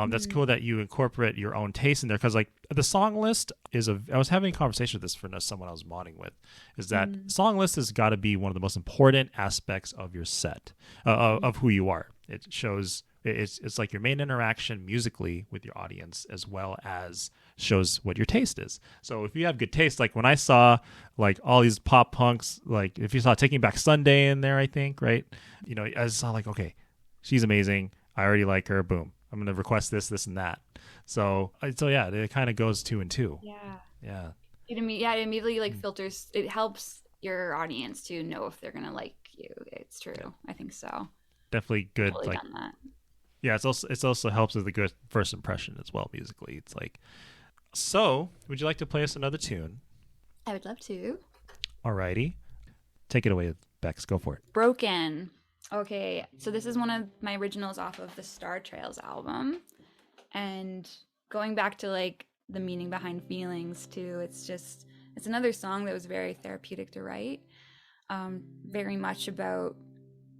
that's cool that you incorporate your own taste in there, because like the song list is I was having a conversation with this for someone I was modding with, is that song list has got to be one of the most important aspects of your set, of who you are. It shows it's like your main interaction musically with your audience, as well as shows what your taste is. So if you have good taste, like when I saw like all these pop punks, like if you saw Taking Back Sunday in there, I think, right? You know, I saw like, okay, she's amazing. I already like her. Boom. I'm going to request this, and that. So yeah, it kind of goes 2 and 2. Yeah. It immediately like filters. It helps your audience to know if they're going to like you. It's true. I think so. Definitely good. Totally like done that. Yeah, it's also helps with a good first impression as well musically. It's like, so would you like to play us another tune? I would love to. Alrighty, take it away, Bex. Go for it. Broken. Okay, so this is one of my originals off of the Star Trails album. And going back to like the meaning behind feelings too, it's another song that was very therapeutic to write. Very much about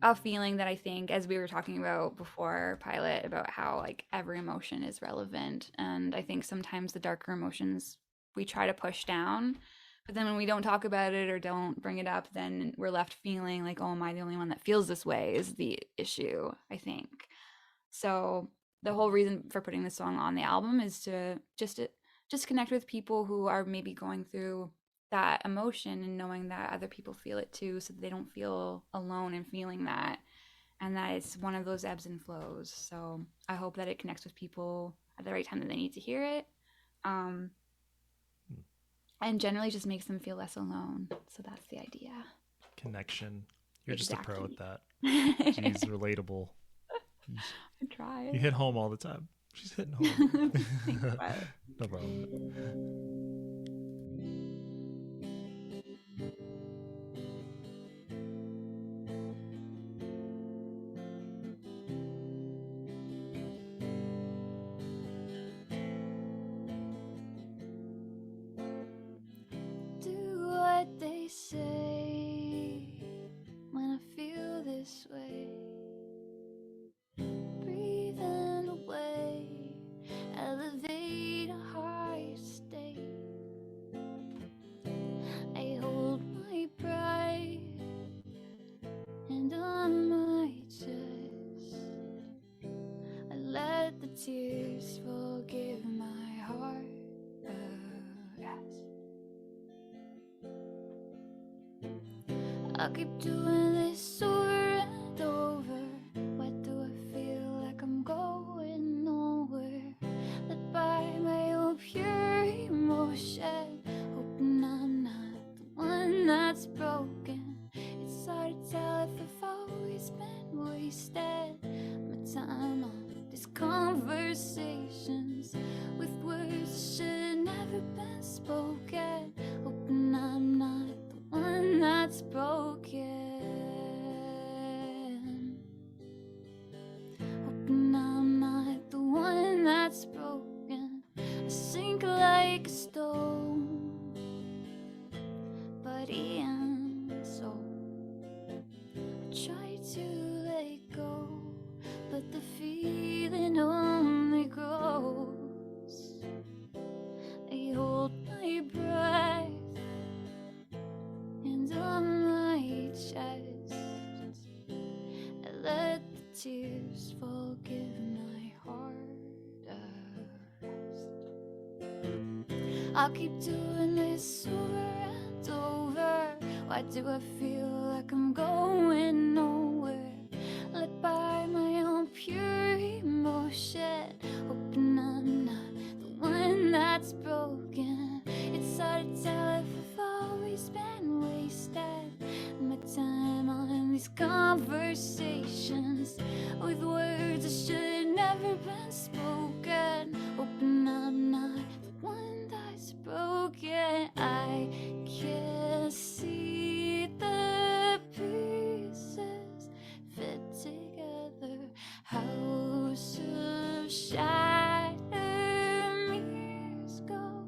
a feeling that I think, as we were talking about before pilot, about how like every emotion is relevant. And I think sometimes the darker emotions we try to push down, but then when we don't talk about it or don't bring it up, then we're left feeling like, oh, am I the only one that feels this way is the issue, I think. So the whole reason for putting this song on the album is to just connect with people who are maybe going through that emotion and knowing that other people feel it too, so that they don't feel alone in feeling that, and that it's one of those ebbs and flows. So I hope that it connects with people at the right time that they need to hear it, and generally just makes them feel less alone. So that's the idea. Connection. You're Exactly. just a pro at that. She's relatable. I try. You hit home all the time. She's hitting home. Thanks, No problem. Do what they say when I feel this way. Breathe in away, elevate a higher state. I hold my pride and on my chest. I let the tears forgive my heart. I'll keep doing this over and over. Why do I feel like I'm going nowhere? Led by my own pure emotion, hoping I'm not the one that's broken. It's hard to tell if I've always been wasted my time on these conversations with words that should never been spoken. Hoping I'm not the one that's broken. Hoping I'm not the one that's broken. I sink like a stone, body and soul. I try to let go, but the feeling only grows. I hold my breath and on my chest. I let the tears forgive my heart a rest. I'll keep doing this over and over. Why do I feel like I'm going nowhere? Led by my own pure emotion, hoping I'm not the one that's broken. It's hard to tell if I've always been wasted my time on these conversations with words that should never been spoken. Hoping I'm not the one that's broken. I can't see the pieces fit together. House of shattered mirrors go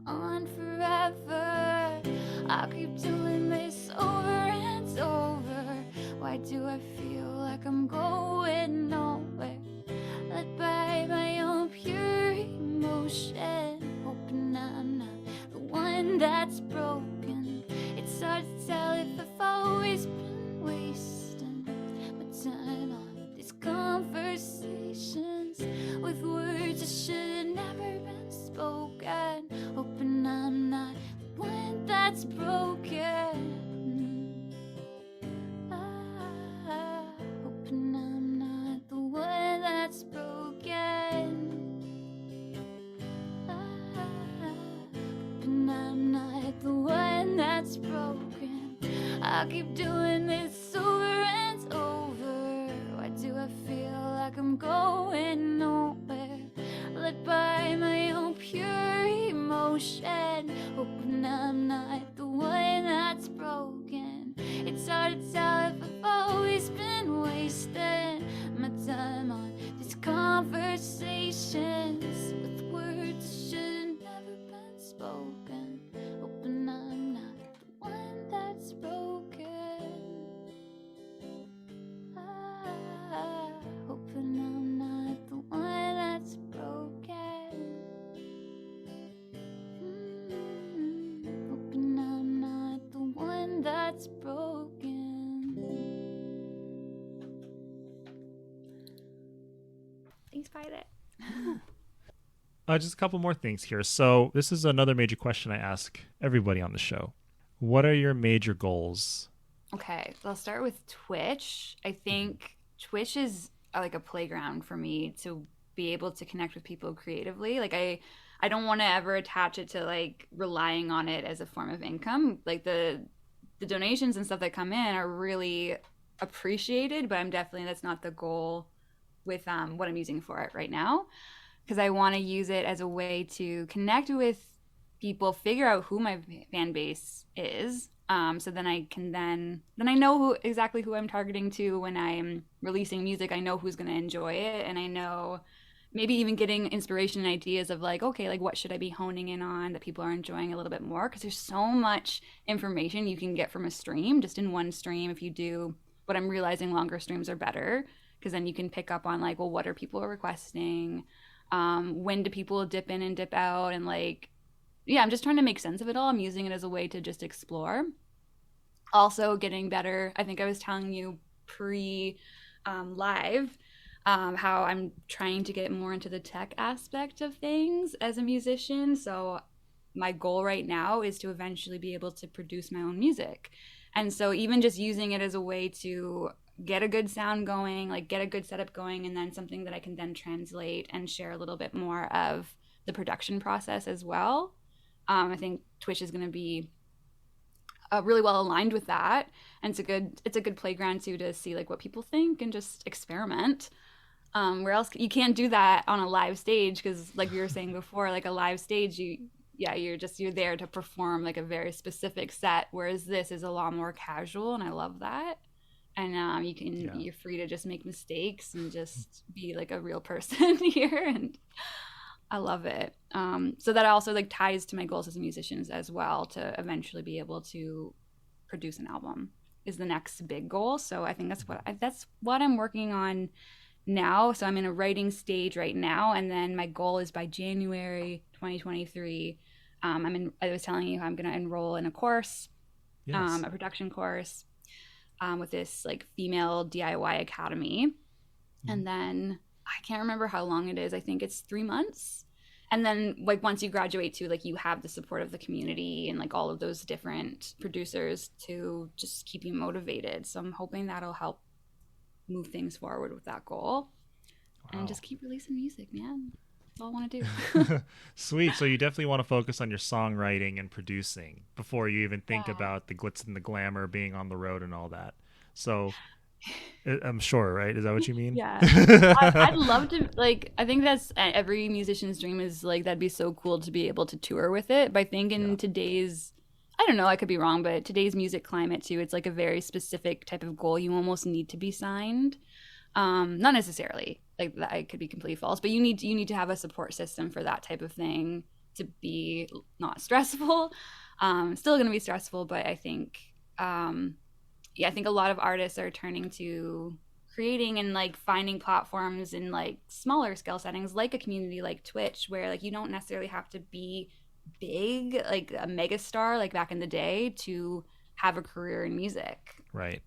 on forever. I'll keep doing this over and over. Why do I feel like I'm going nowhere? Led by my own pure emotion, hoping I'm not the one that's broken. It's hard to tell if I've always been wasting my time on these conversations with words that should never been spoken. Hoping I'm not the one that's broken. Hoping I'm not the one that's broken. Hoping I'm not the one that's broken. I'll keep doing this over and over. Why do I feel like I'm going that's broken. Thanks, Pilot. Just a couple more things here. So this is another major question I ask everybody on the show. What are your major goals? Okay, so I'll start with Twitch. I think Twitch is like a playground for me to be able to connect with people creatively. Like I don't want to ever attach it to like relying on it as a form of income. Like the donations and stuff that come in are really appreciated, but that's not the goal with what I'm using for it right now, because I want to use it as a way to connect with people, figure out who my fan base is. So then I can then I know exactly who I'm targeting to when I'm releasing music. I know who's going to enjoy it, and I know maybe even getting inspiration and ideas of like, okay, like what should I be honing in on that people are enjoying a little bit more? Because there's so much information you can get from a stream, just in one stream. If you do what I'm realizing, longer streams are better, because then you can pick up on like, well, what are people requesting? When do people dip in and dip out? And like, yeah, I'm just trying to make sense of it all. I'm using it as a way to just explore. Also getting better. I think I was telling you live how I'm trying to get more into the tech aspect of things as a musician. So my goal right now is to eventually be able to produce my own music. And so even just using it as a way to get a good sound going, like get a good setup going, and then something that I can then translate and share a little bit more of the production process as well. I think Twitch is going to be really well aligned with that, and it's a good playground too to see like what people think and just experiment. Where else you can't do that on a live stage, because like we were saying before, like a live stage you're there to perform like a very specific set, whereas this is a lot more casual, and I love that. And you're free to just make mistakes and just be like a real person here, and I love it. So that also like ties to my goals as a musician as well, to eventually be able to produce an album is the next big goal. So I think that's what I'm working on now. So I'm in a writing stage right now, and then my goal is by January 2023. I was telling you I'm going to enroll in a course, Yes. a production course, with this like female DIY academy. And then I can't remember how long it is. I think it's 3 months. And then like once you graduate too, like you have the support of the community and like all of those different producers to just keep you motivated. So I'm hoping that'll help move things forward with that goal. Wow. And just keep releasing music, man. That's all I want to do. Sweet. So you definitely want to focus on your songwriting and producing before you even think about the glitz and the glamour, being on the road and all that. So I'm sure, right? Is that what you mean? Yeah. I'd love to, like, I think that's every musician's dream, is like, that'd be so cool to be able to tour with it. But I think in today's, I don't know, I could be wrong, but today's music climate too, it's like a very specific type of goal. You almost need to be signed. Not necessarily, like that, I could be completely false, but you need to have a support system for that type of thing to be not stressful. Still going to be stressful, but I think, I think a lot of artists are turning to creating and like finding platforms in like smaller scale settings, like a community like Twitch, where like you don't necessarily have to be big, like a mega star like back in the day, to have a career in music. Right.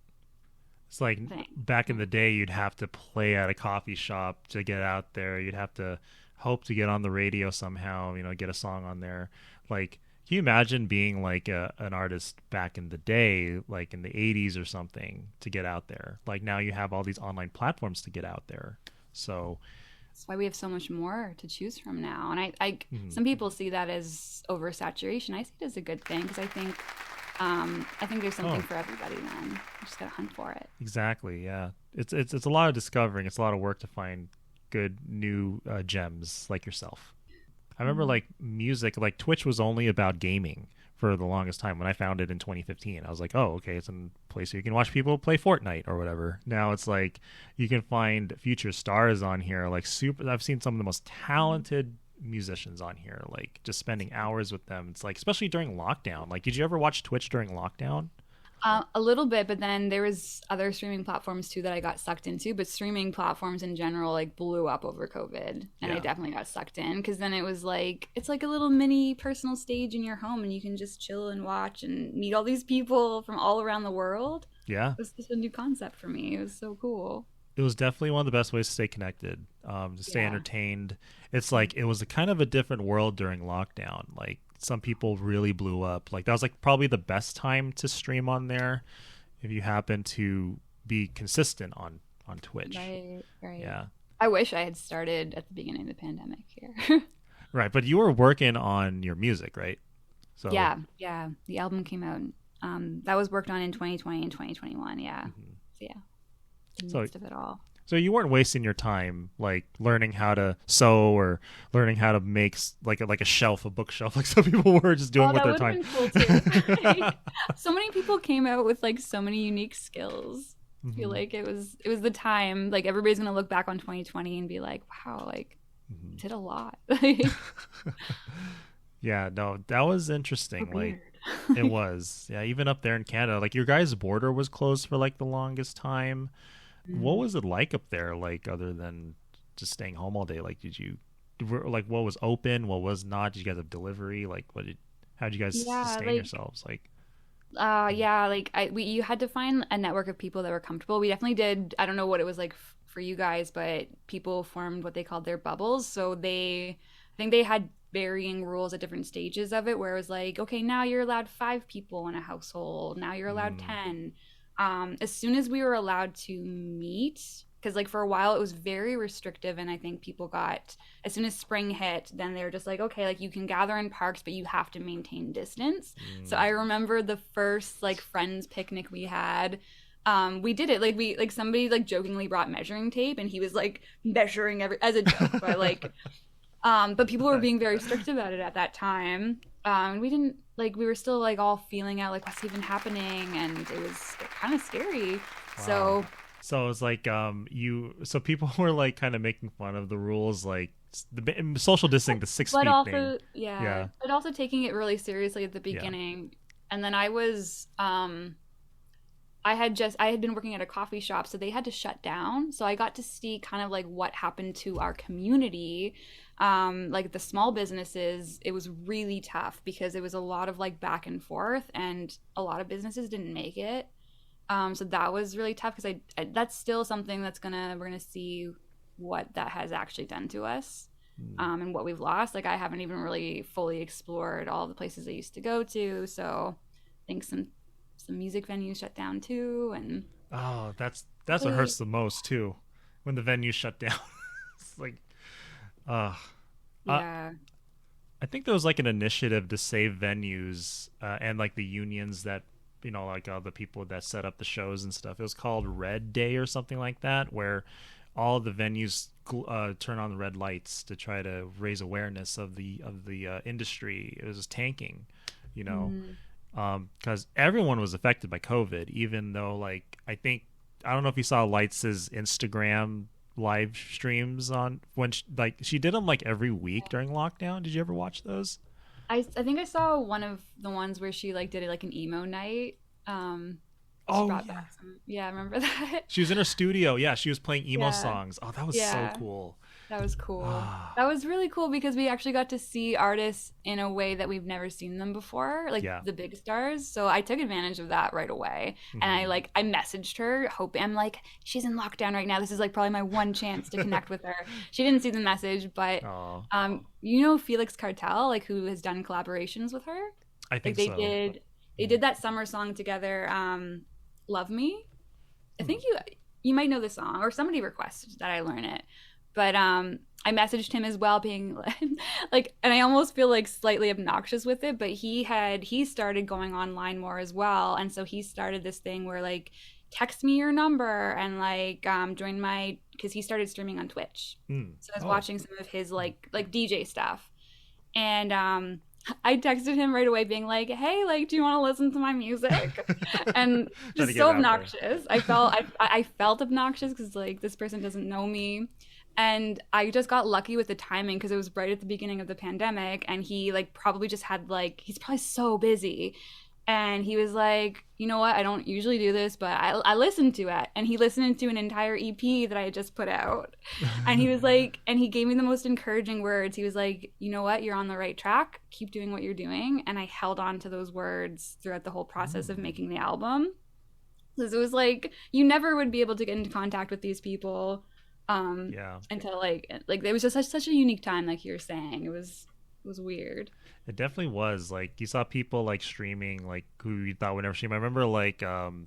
It's like back in the day, you'd have to play at a coffee shop to get out there. You'd have to hope to get on the radio somehow, get a song on there. Like, can you imagine being like an artist back in the day, like in the 80s or something, to get out there? Like now you have all these online platforms to get out there. So that's why we have so much more to choose from now. And I some people see that as oversaturation. I see it as a good thing, because I think there's something for everybody. Then you just gotta hunt for it. Exactly. Yeah. It's a lot of discovering. It's a lot of work to find good new gems like yourself. I remember like music, like Twitch was only about gaming for the longest time. When I found it in 2015, I was like, oh, okay, it's a place where you can watch people play Fortnite or whatever. Now it's like you can find future stars on here, like I've seen some of the most talented musicians on here, like just spending hours with them. It's like, especially during lockdown. Like, did you ever watch Twitch during lockdown? A little bit, but then there was other streaming platforms too that I got sucked into. But streaming platforms in general like blew up over COVID, and I Yeah. definitely got sucked in because then it was like it's like a little mini personal stage in your home, and you can just chill and watch and meet all these people from all around the world. Yeah. It was just a new concept for me. It was so cool. It was definitely one of the best ways to stay connected, to stay Yeah. entertained. It's like it was a kind of a different world during lockdown. Like some people really blew up. Like that was like probably the best time to stream on there if you happen to be consistent on Twitch. Right, right. Yeah. I wish I had started at the beginning of the pandemic here. Right, but you were working on your music, right? So Yeah, yeah. The album came out. That was worked on in 2020 and 2021. Yeah. Mhm. So yeah, in the So midst of it all. so you weren't wasting your time like learning how to sew or learning how to make like a shelf, a bookshelf, like some people were just doing Oh, with that their would have time. been cool too. So many people came out with like so many unique skills. I feel Mhm. like it was the time. Like everybody's gonna look back on 2020 and be like, wow, like Mhm. did a lot. Yeah, no, that was interesting. Like Weird. it was. Yeah, even up there in Canada, like your guys' border was closed for like the longest time. What Mm. was it like up there, like other than just staying home all day? Like like what was open, what was not? Did you guys have delivery? Like how did you guys Yeah, sustain like yourselves? Like yeah, like you had to find a network of people that were comfortable. We definitely did. I don't know what it was like for you guys, but people formed what they called their bubbles. So I think they had varying rules at different stages of it, where it was like, okay, now you're allowed 5 people in a household. Now you're allowed mm, 10. As soon as we were allowed to meet, because like for a while it was very restrictive, and I think people got as soon as spring hit, then they were just like, okay, like you can gather in parks, but you have to maintain distance. So I mm, remember the first like friends picnic we had. We did it like somebody like jokingly brought measuring tape, and he was like measuring every as a joke, but like but people were being very strict about it at that time. We didn't like we were still like all feeling out like what's even happening, and it was kind of scary. wow. So So it's like so people were like kind of making fun of the rules, like social distancing, the six but feet thing. also yeah, Yeah, but also taking it really seriously at the yeah. beginning. And then I had been working at a coffee shop, so they had to shut down. So I got to see kind of like what happened to our community. Like the small businesses, it was really tough because it was a lot of like back and forth, and a lot of businesses didn't make it. So that was really tough because that's still something we're gonna see what that has actually done to us, Mm. and what we've lost. Like I haven't even really fully explored all the places I used to go to. So I think some music venues shut down too, and Oh, that's what like, hurts the most too, when the venue shut down. It's like, uh, uh, yeah, I think there was like an initiative to save venues and like the unions that like the people that set up the shows and stuff. It was called Red Day or something like that, where all the venues turn on the red lights to try to raise awareness of the industry. It was just tanking, you know. mm, Because everyone was affected by COVID, even though, like, I don't know if you saw Lights' Instagram live streams on when she did them like every week during lockdown. Did you ever watch those? I think I saw one of the ones where she like did it like an emo night. She Oh brought yeah, back some. Yeah, I remember that. she was in her studio. Yeah, she was playing emo Yeah, songs. Oh, that was so yeah. cool. That was cool. Ah, That was really cool because we actually got to see artists in a way that we've never seen them before, like yeah. the big stars. So I took advantage of that right away. And Hmm. I messaged her, hoping I'm like, she's in lockdown right now. This is like probably my one chance to connect with her. She didn't see the message, but Oh, you know Felix Cartel, like who has done collaborations with her? I Like think so. they did that summer song together, Love Me. I Hmm. think you might know the song, or somebody requested that I learn it. But I messaged him as well, being like, and I almost feel like slightly obnoxious with it. But he started going online more as well, and so he started this thing where like, text me your number and like join my because he started streaming on Twitch. Hmm. So I was Oh, watching some of his like DJ stuff, and I texted him right away, being like, "Hey, like, do you want to listen to my music?" And trying to just get so it out there. obnoxious. I felt obnoxious because like this person doesn't know me, and I just got lucky with the timing because it was right at the beginning of the pandemic, and he like probably just had like he's probably so busy, And he was like, you know what? I don't usually do this, but I listened to it. And he listened to an entire EP that I had just put out. And he was like, and he gave me the most encouraging words. He was like, you know what? You're on the right track. Keep doing what you're doing. And I held on to those words throughout the whole process of making the album. Because it was like, you never would be able to get into contact with these people until like it was just such a unique time, like you were saying. It was weird. It definitely was. Like, you saw people like streaming, like who you thought would never stream. I remember like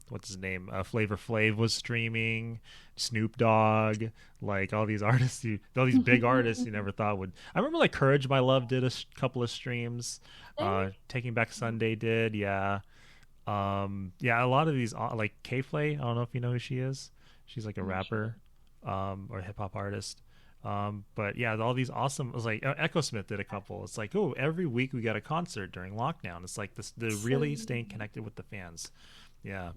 what's his name? Flavor Flav was streaming, Snoop Dogg, like all these artists, all these big artists you never thought would. I remember like Courage My Love did a couple of streams. Taking Back Sunday did, yeah. Yeah, a lot of these like K-Flay. I don't know if you know who she is. She's like a rapper, or hip hop artist. But yeah, all these awesome. It was like Echo Smith did a couple. It's like, oh, every week we got a concert during lockdown. It's like this, the really staying connected with the fans. Yeah.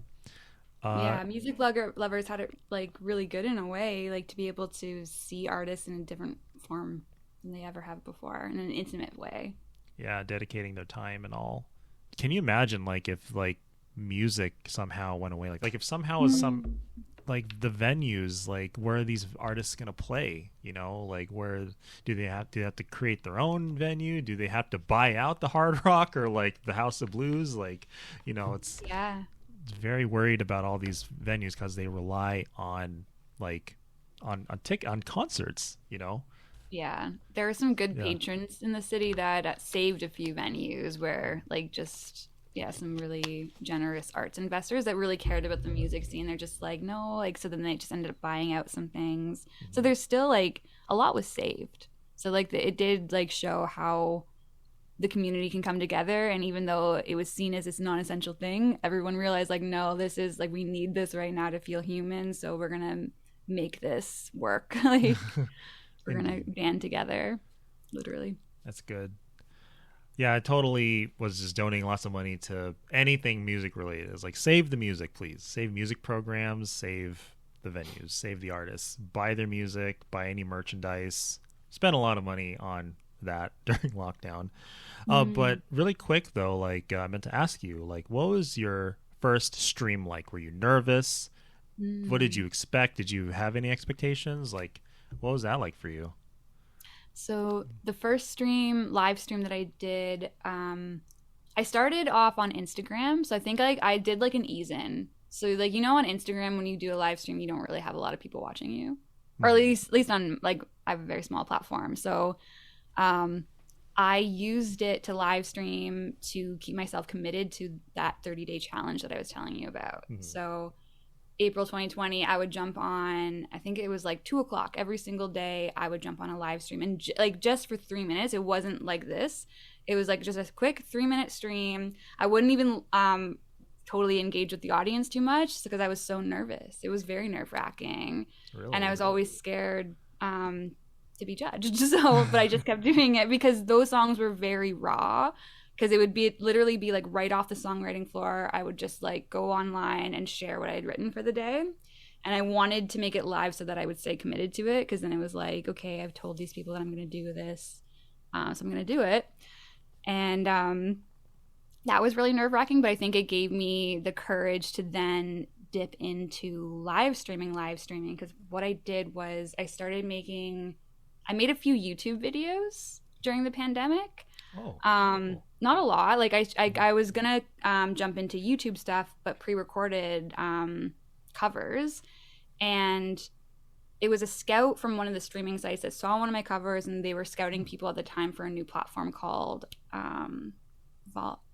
Yeah, music lovers had it like really good in a way, like to be able to see artists in a different form than they ever have before, in an intimate way. Yeah, dedicating their time and all. Can you imagine like if like music somehow went away? Like if somehow some like the venues, like where are these artists gonna play? You know, like where do they have to create their own venue? Do they have to buy out the Hard Rock or like the House of Blues? Like, you know, it's very worried about all these venues because they rely on like on concerts. You know. Yeah, there were some good patrons in the city that saved a few venues where like just some really generous arts investors that really cared about the music scene. They're just like, no, like, so then they just ended up buying out some things. So there's still like a lot was saved. So like it did like show how the community can come together. And even though it was seen as this non-essential thing, everyone realized like, no, this is like, we need this right now to feel human. So we're going to make this work. Like we're going to band together, literally. That's good. Yeah, I totally was just donating lots of money to anything music related. It's like, save the music, please. Save music programs, save the venues, save the artists, buy their music, buy any merchandise. Spend a lot of money on that during lockdown. But really quick though, like I meant to ask you, like, what was your first stream like? Were you nervous? What did you expect? Did you have any expectations? Like, what was that like for you? So the first live stream that I did, I started off on Instagram. So I think like I did like an ease in. So like, you know, on Instagram, when you do a live stream, you don't really have a lot of people watching you, or at least on like, I have a very small platform. So, I used it to live stream to keep myself committed to that 30-day challenge that I was telling you about. So April 2020, I would jump on, I think it was like 2:00 every single day. I would jump on a live stream and like just for 3 minutes. It wasn't like this. It was like just a quick 3-minute stream. I wouldn't even totally engage with the audience too much because I was so nervous. It was very nerve-wracking. Really? And I was always scared to be judged. So, but I just kept doing it because those songs were very raw. Because it would literally be like right off the songwriting floor. I would just like go online and share what I had written for the day. And I wanted to make it live so that I would stay committed to it. Because then it was like, okay, I've told these people that I'm going to do this. So I'm going to do it. And that was really nerve-wracking. But I think it gave me the courage to then dip into live streaming. Because what I did was I made a few YouTube videos during the pandemic. Not a lot. Like I was gonna jump into YouTube stuff, but pre-recorded covers, and it was a scout from one of the streaming sites that saw one of my covers, and they were scouting people at the time for a new platform called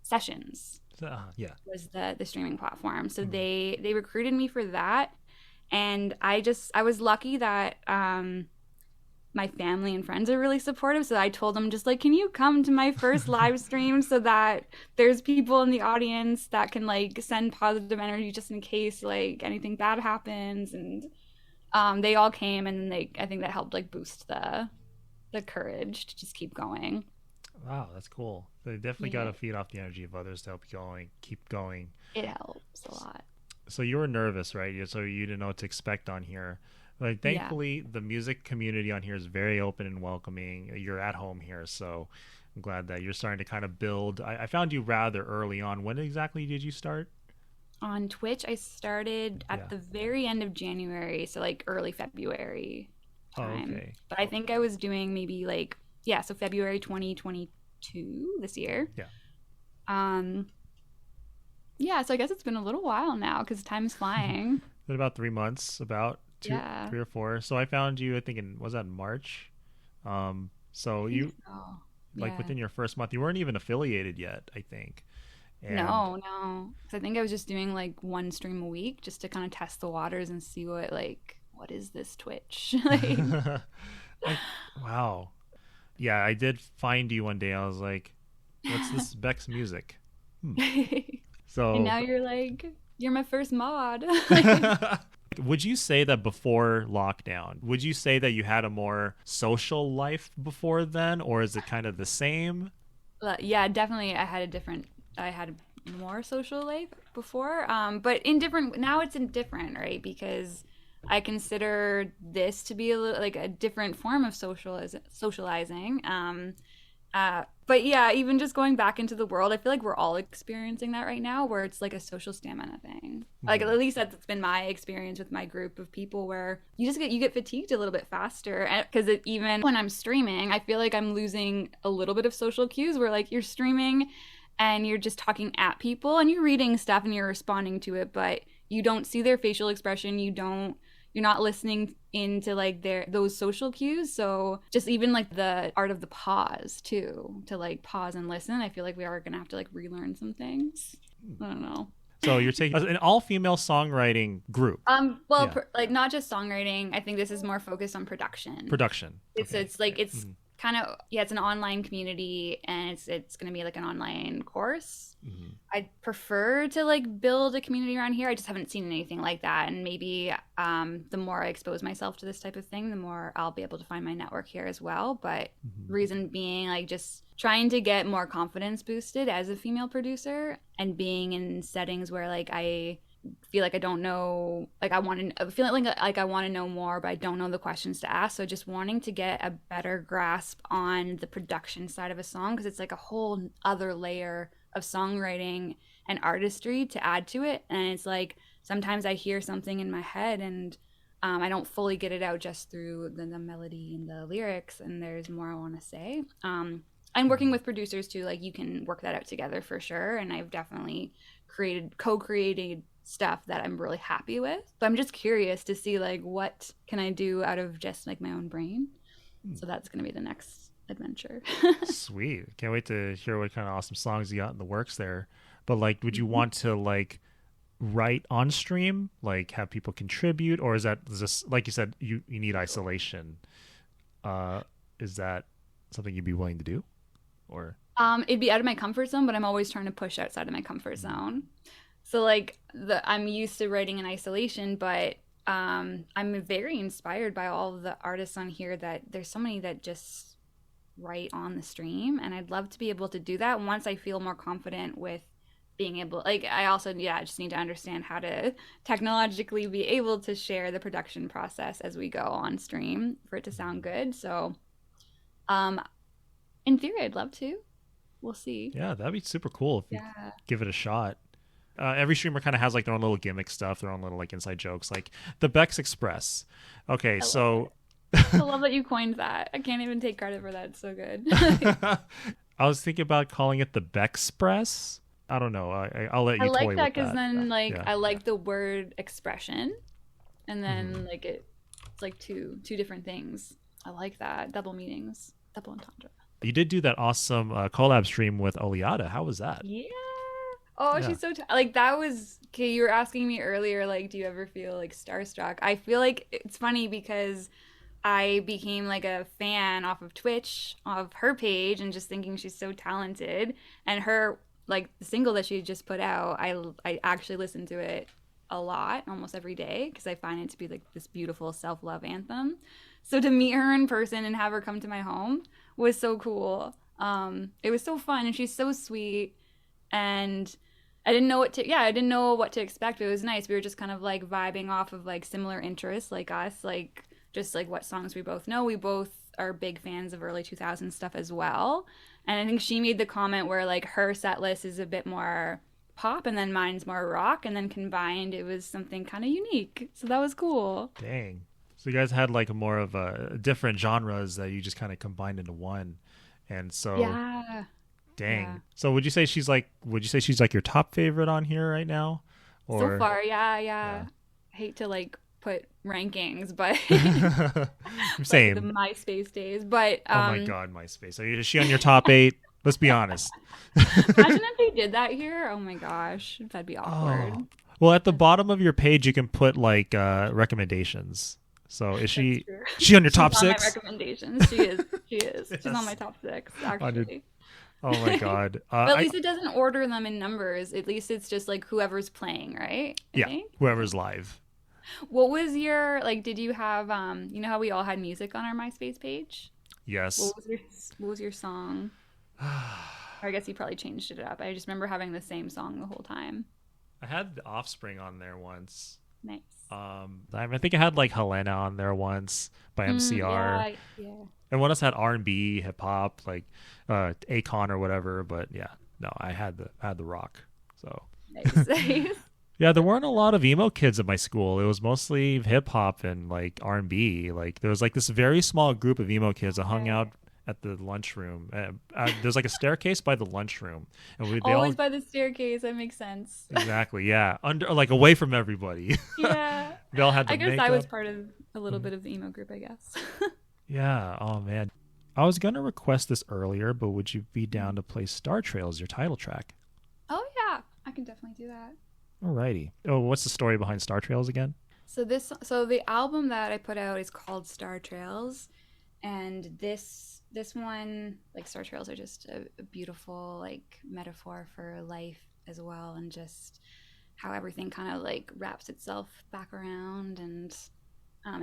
Sessions. Was the streaming platform. So they recruited me for that, and I was lucky that my family and friends are really supportive. So I told them just like, can you come to my first live stream so that there's people in the audience that can like send positive energy just in case like anything bad happens. And they all came, and I think that helped like boost the courage to just keep going. Wow, that's cool. They definitely got to feed off the energy of others to help you keep going. It helps a lot. So you were nervous, right? So you didn't know what to expect on here. Like, Yeah. thankfully, the music community on here is very open and welcoming. You're at home here, so I'm glad that you're starting to kind of build. I found you rather early on. When exactly did you start? On Twitch, I started at Yeah. the very end of January, so like early February Oh, time. okay. But I think I was doing maybe like, yeah, so February 2022 this year. Yeah. Um, yeah, so I guess it's been a little while now because time's flying. Been about 3 months, about two, Yeah, 3 or 4. So I found you, I think, was that in March? I So think you, so. like, Yeah. within your first month, you weren't even affiliated yet, I think. And No, no. 'Cause I think I was just doing like one stream a week just to kind of test the waters and see what is this Twitch? Like, I, wow. Yeah, I did find you one day. I was like, what's this Bex music? Hmm. and So now you're my first mod. would you say that before lockdown, would you say that you had a more social life before then, or is it kind of the same? Yeah, definitely. I had a more social life before, but in different. Now it's in different, right? Because I consider this to be a little like a different form of socializing. But yeah, even just going back into the world, I feel like we're all experiencing that right now, where it's like a social stamina thing. Like Mhm. at least that's been my experience with my group of people, where you get fatigued a little bit faster, because even when I'm streaming, I feel like I'm losing a little bit of social cues. Where like you're streaming, and you're just talking at people, and you're reading stuff, and you're responding to it, but you don't see their facial expression. You're not listening into like those social cues. So just even like the art of the pause too, to like pause and listen, I feel like we are gonna have to like relearn some things. I don't know. So you're taking an all-female songwriting group. Well, Yeah. like not just songwriting. I think this is more focused on production. Production. It's Okay. it's like it's Mhm. kind of, yeah, it's an online community, and it's going to be like an online course. Mhm. I prefer to like build a community around here. I just haven't seen anything like that, and maybe the more I expose myself to this type of thing, the more I'll be able to find my network here as well. But Mhm. reason being, like, just trying to get more confidence boosted as a female producer, and being in settings where like I feel like I don't know, like I feel like I want to know more, but I don't know the questions to ask. So just wanting to get a better grasp on the production side of a song, because it's like a whole other layer of songwriting and artistry to add to it. And it's like sometimes I hear something in my head, and I don't fully get it out just through the melody and the lyrics, and there's more I want to say. And working with producers too, like you can work that out together for sure. And I've definitely co-created stuff that I'm really happy with. But I'm just curious to see like what can I do out of just like my own brain. So that's going to be the next adventure. Sweet. Can't wait to hear what kind of awesome songs you got in the works there. But like, would you want to like write on stream, like have people contribute, or is that just like you said, you need isolation? Is that something you'd be willing to do, or? It'd be out of my comfort zone, but I'm always trying to push outside of my comfort zone. So like I'm used to writing in isolation, but I'm very inspired by all of the artists on here. That there's so many that just write on the stream, and I'd love to be able to do that once I feel more confident with being able, like, I also, yeah, I just need to understand how to technologically be able to share the production process as we go on stream for it to sound good. So in theory I'd love to. We'll see. Yeah, that'd be super cool if you Yeah. give it a shot. Every streamer kind of has like their own little gimmick stuff, their own little like inside jokes, like the Bex Express. Okay, I love so I love that you coined that. I can't even take credit for that. It's so good. I was thinking about calling it the Bexpress. I don't know. I'll let I you toy like that with because that. then like Yeah. I like the word expression, and then like it's like two different things. I like that. Double meanings, double entendre. You did do that awesome collab stream with Oleada. How was that? Yeah. Oh, Yeah. she's so like that was okay. You were asking me earlier, like, do you ever feel like starstruck? I feel like it's funny because I became like a fan off of Twitch, of her page, and just thinking she's so talented. And her, like, the single that she just put out, I actually listen to it a lot, almost every day, because I find it to be like this beautiful self-love anthem. So to meet her in person and have her come to my home was so cool. It was so fun, and she's so sweet. And I didn't know what to, yeah, I didn't know what to expect, but it was nice. We were just kind of like vibing off of like similar interests like us, like just like what songs we both know. We both are big fans of early 2000s stuff as well. And I think she made the comment where like her set list is a bit more pop and then mine's more rock, and then combined it was something kind of unique. So that was cool. Dang. So you guys had like a more of a different genres that you just kind of combined into one. And so Yeah. dang. Yeah. So would you say she's like your top favorite on here right now? So Or far, yeah. I hate to like put rankings, but like the same. MySpace days. But Oh my god, MySpace. Is she on your top 8? Let's be honest. imagine if they did that here. Oh my gosh, that'd be awkward. Oh. Well, at the bottom of your page you can put like recommendations. So is That's she true. she on your She's top on my 6? recommendations. She is. She is. She's on Yes. my top 6 I did. actually. Oh my god. But at least it doesn't order them in numbers. At least it's just like whoever's playing, right? I yeah, think. whoever's live. What was your like? Did you have you know how we all had music on our MySpace page? Yes. What was your song? Or I guess you probably changed it up. I just remember having the same song the whole time. I had the Offspring on there once. Nice. I think I had like Helena on there once by MCR. Yeah. And one else had R&B, hip hop, like Akon or whatever. But yeah, no, I had the rock. So Nice. yeah, there weren't a lot of emo kids at my school. It was mostly hip hop and like R&B. Like there was like this very small group of emo kids that hung out at the lunchroom. There's like a staircase by the lunchroom, and they Always all by the staircase. That makes sense. exactly yeah under like away from everybody. Yeah. They all had the I guess makeup. I was part of a little bit of the emo group, I guess. Yeah. Oh man. I was gonna request this earlier, but would you be down to play Star Trails, your title track? Oh yeah, I can definitely do that. Alrighty. Oh, what's the story behind Star Trails again? So the album that I put out is called Star Trails, and this one, like, Star Trails are just a beautiful like metaphor for life as well, and just how everything kind of like wraps itself back around, and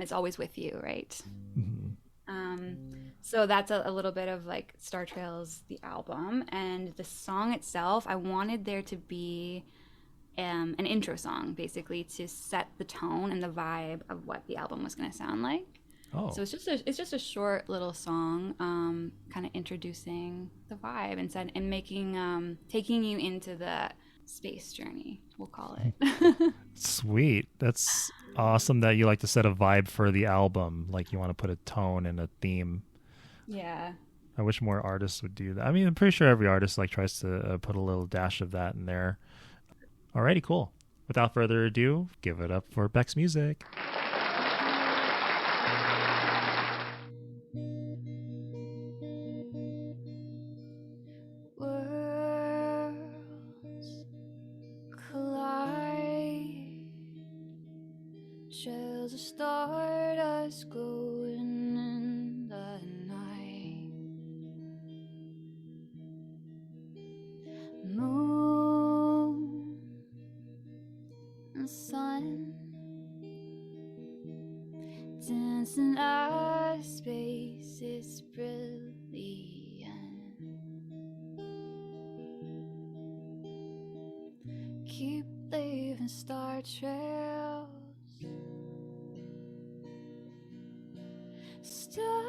it's always with you, right? Mm-hmm. So that's a little bit of like Star Trails, the album, and the song itself. I wanted there to be an intro song, basically, to set the tone and the vibe of what the album was going to sound like. Oh. So it's just a short little song, kind of introducing the vibe and making taking you into the space journey, we'll call it. Sweet. That's awesome that you like to set a vibe for the album. Like you want to put a tone and a theme. Yeah. I wish more artists would do that. I mean, I'm pretty sure every artist like tries to put a little dash of that in there. Alrighty, cool. Without further ado, give it up for Bex Music. Worlds collide, trails of stardust glowing in the night. Moon and sun dancing out of space, it's brilliant. Keep leaving star trails, star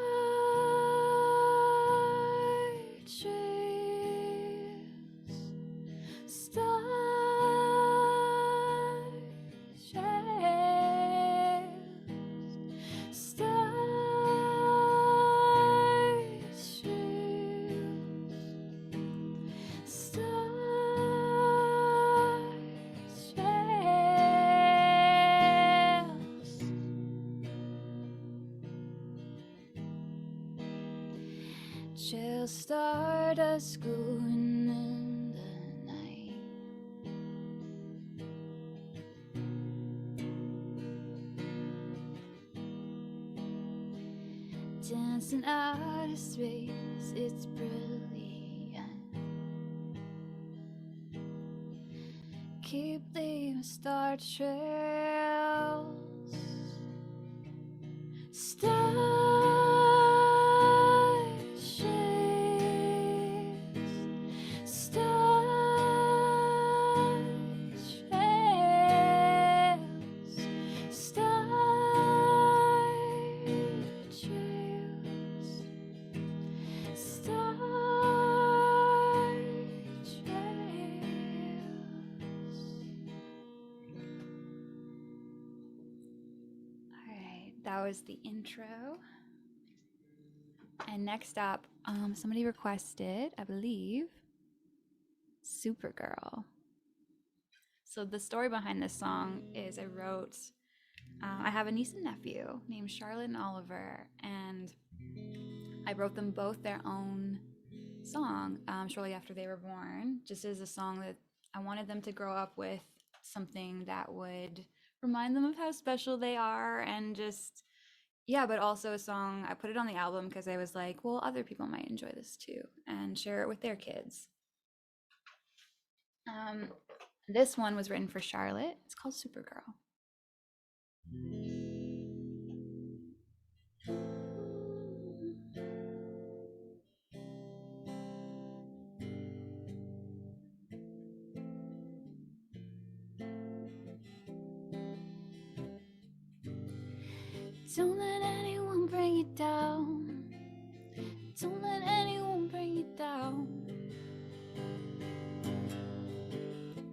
trails, star trails, star trails, star trails. Trails stardust glowing in the night. Dancing out of space, it's brilliant. Keep leaving star trails, star trails, star was the intro. And next up, somebody requested, I believe, Supergirl. So the story behind this song is I have a niece and nephew named Charlotte and Oliver, and I wrote them both their own song shortly after they were born, just as a song that I wanted them to grow up with, something that would remind them of how special they are, and just, yeah, but also a song, I put it on the album because I was like, well, other people might enjoy this too and share it with their kids. This one was written for Charlotte. It's called Supergirl. Don't let anyone bring you down. Don't let anyone bring you down.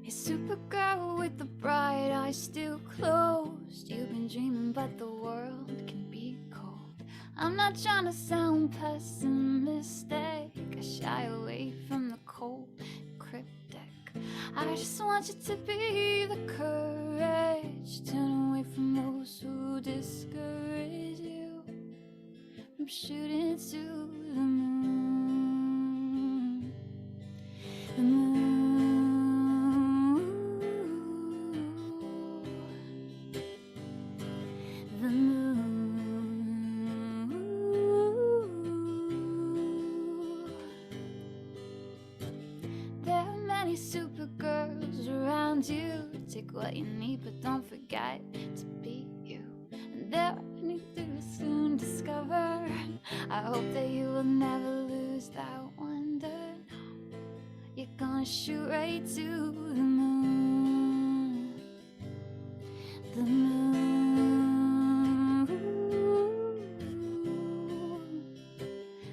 Hey, Supergirl with the bright eyes still closed. You've been dreaming, but the world can be cold. I'm not trying to sound pessimistic. I shy away from the cold and cryptic. I just want you to be the courage. Turn away from those who discourage you from shooting to the moon. The moon. The moon. There are many Supergirls around you. Take what you need, but don't forget to be you. And there are many to soon discover. I hope that you will never lose that wonder. No, you're gonna shoot right to the moon. The moon.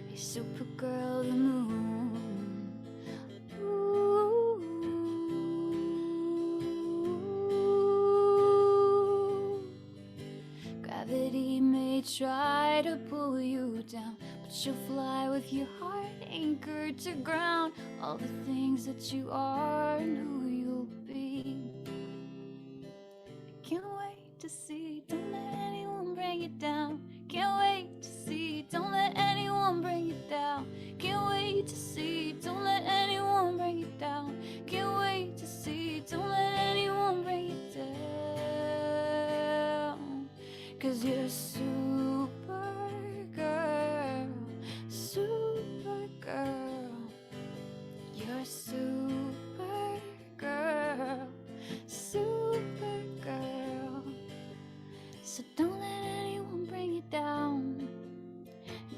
Hey, Supergirl, the moon. Gravity may try to pull you down, but you'll fly with your heart anchored to ground. All the things that you are and who you'll be. I can't wait to see. Don't let anyone bring you down. Can't wait to see. Don't let anyone bring you down. Can't wait to see. Don't let anyone bring you down. Can't wait to see. Don't let anyone bring you down. 'Cause you're Supergirl, Supergirl. You're Supergirl, Supergirl. So don't let anyone bring you down.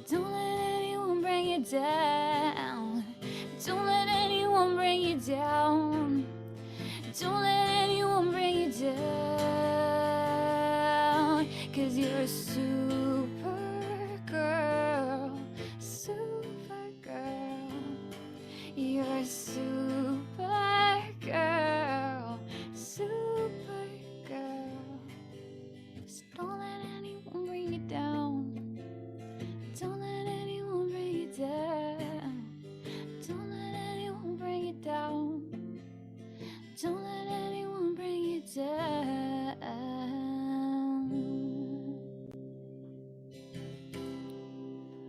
Don't let anyone bring you down. Don't let anyone bring you down. Don't let anyone bring you down. 'Cause you're Supergirl, Supergirl. You're Supergirl, Supergirl. So don't let anyone bring you down. Don't let anyone bring you down. Don't let anyone bring you down. Don't let anyone bring you down.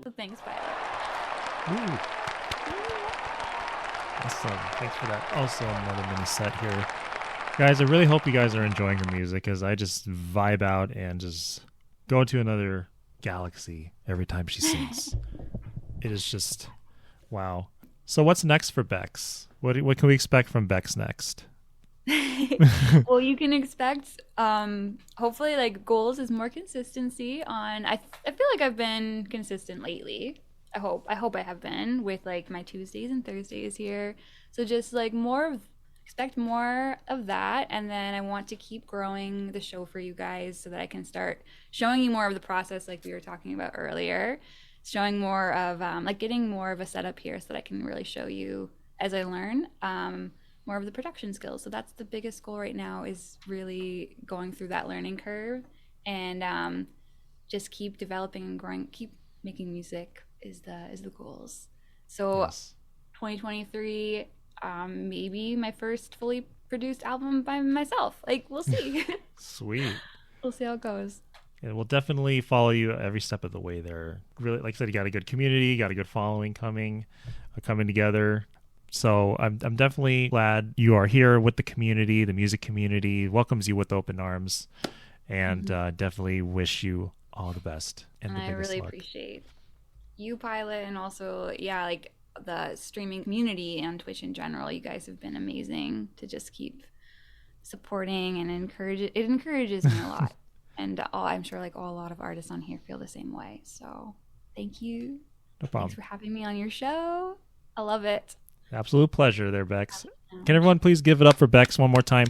So thanks, Violet. Ooh. Awesome. Thanks for that. Also, another mini set here. Guys, I really hope you guys are enjoying her music, as I just vibe out and just go into another galaxy every time she sings. It is just, wow. So what's next for Bex? What can we expect from Bex next? Well, you can expect, hopefully, like, goals is more consistency on, I feel like I've been consistent lately. I hope I have been with, like, my Tuesdays and Thursdays here. So just, like, expect more of that. And then I want to keep growing the show for you guys so that I can start showing you more of the process, like we were talking about earlier, showing more of, like, getting more of a setup here so that I can really show you as I learn, more of the production skills. So that's the biggest goal right now, is really going through that learning curve. And just keep developing and growing, keep making music is the goals. So Yes. 2023, maybe my first fully produced album by myself. Like, we'll see. Sweet. We'll see how it goes. And we'll definitely follow you every step of the way there. Really, like I said, you got a good community, you got a good following coming together. So I'm definitely glad you are here with the community. The music community welcomes you with open arms, and definitely wish you all the best. And I really appreciate you, Pilot, and also, like the streaming community and Twitch in general. You guys have been amazing to just keep supporting and encourage. It encourages me a lot. And I'm sure like a lot of artists on here feel the same way. So thank you. No problem. Thanks for having me on your show. I love it. Absolute pleasure there, Bex. Can everyone please give it up for Bex one more time?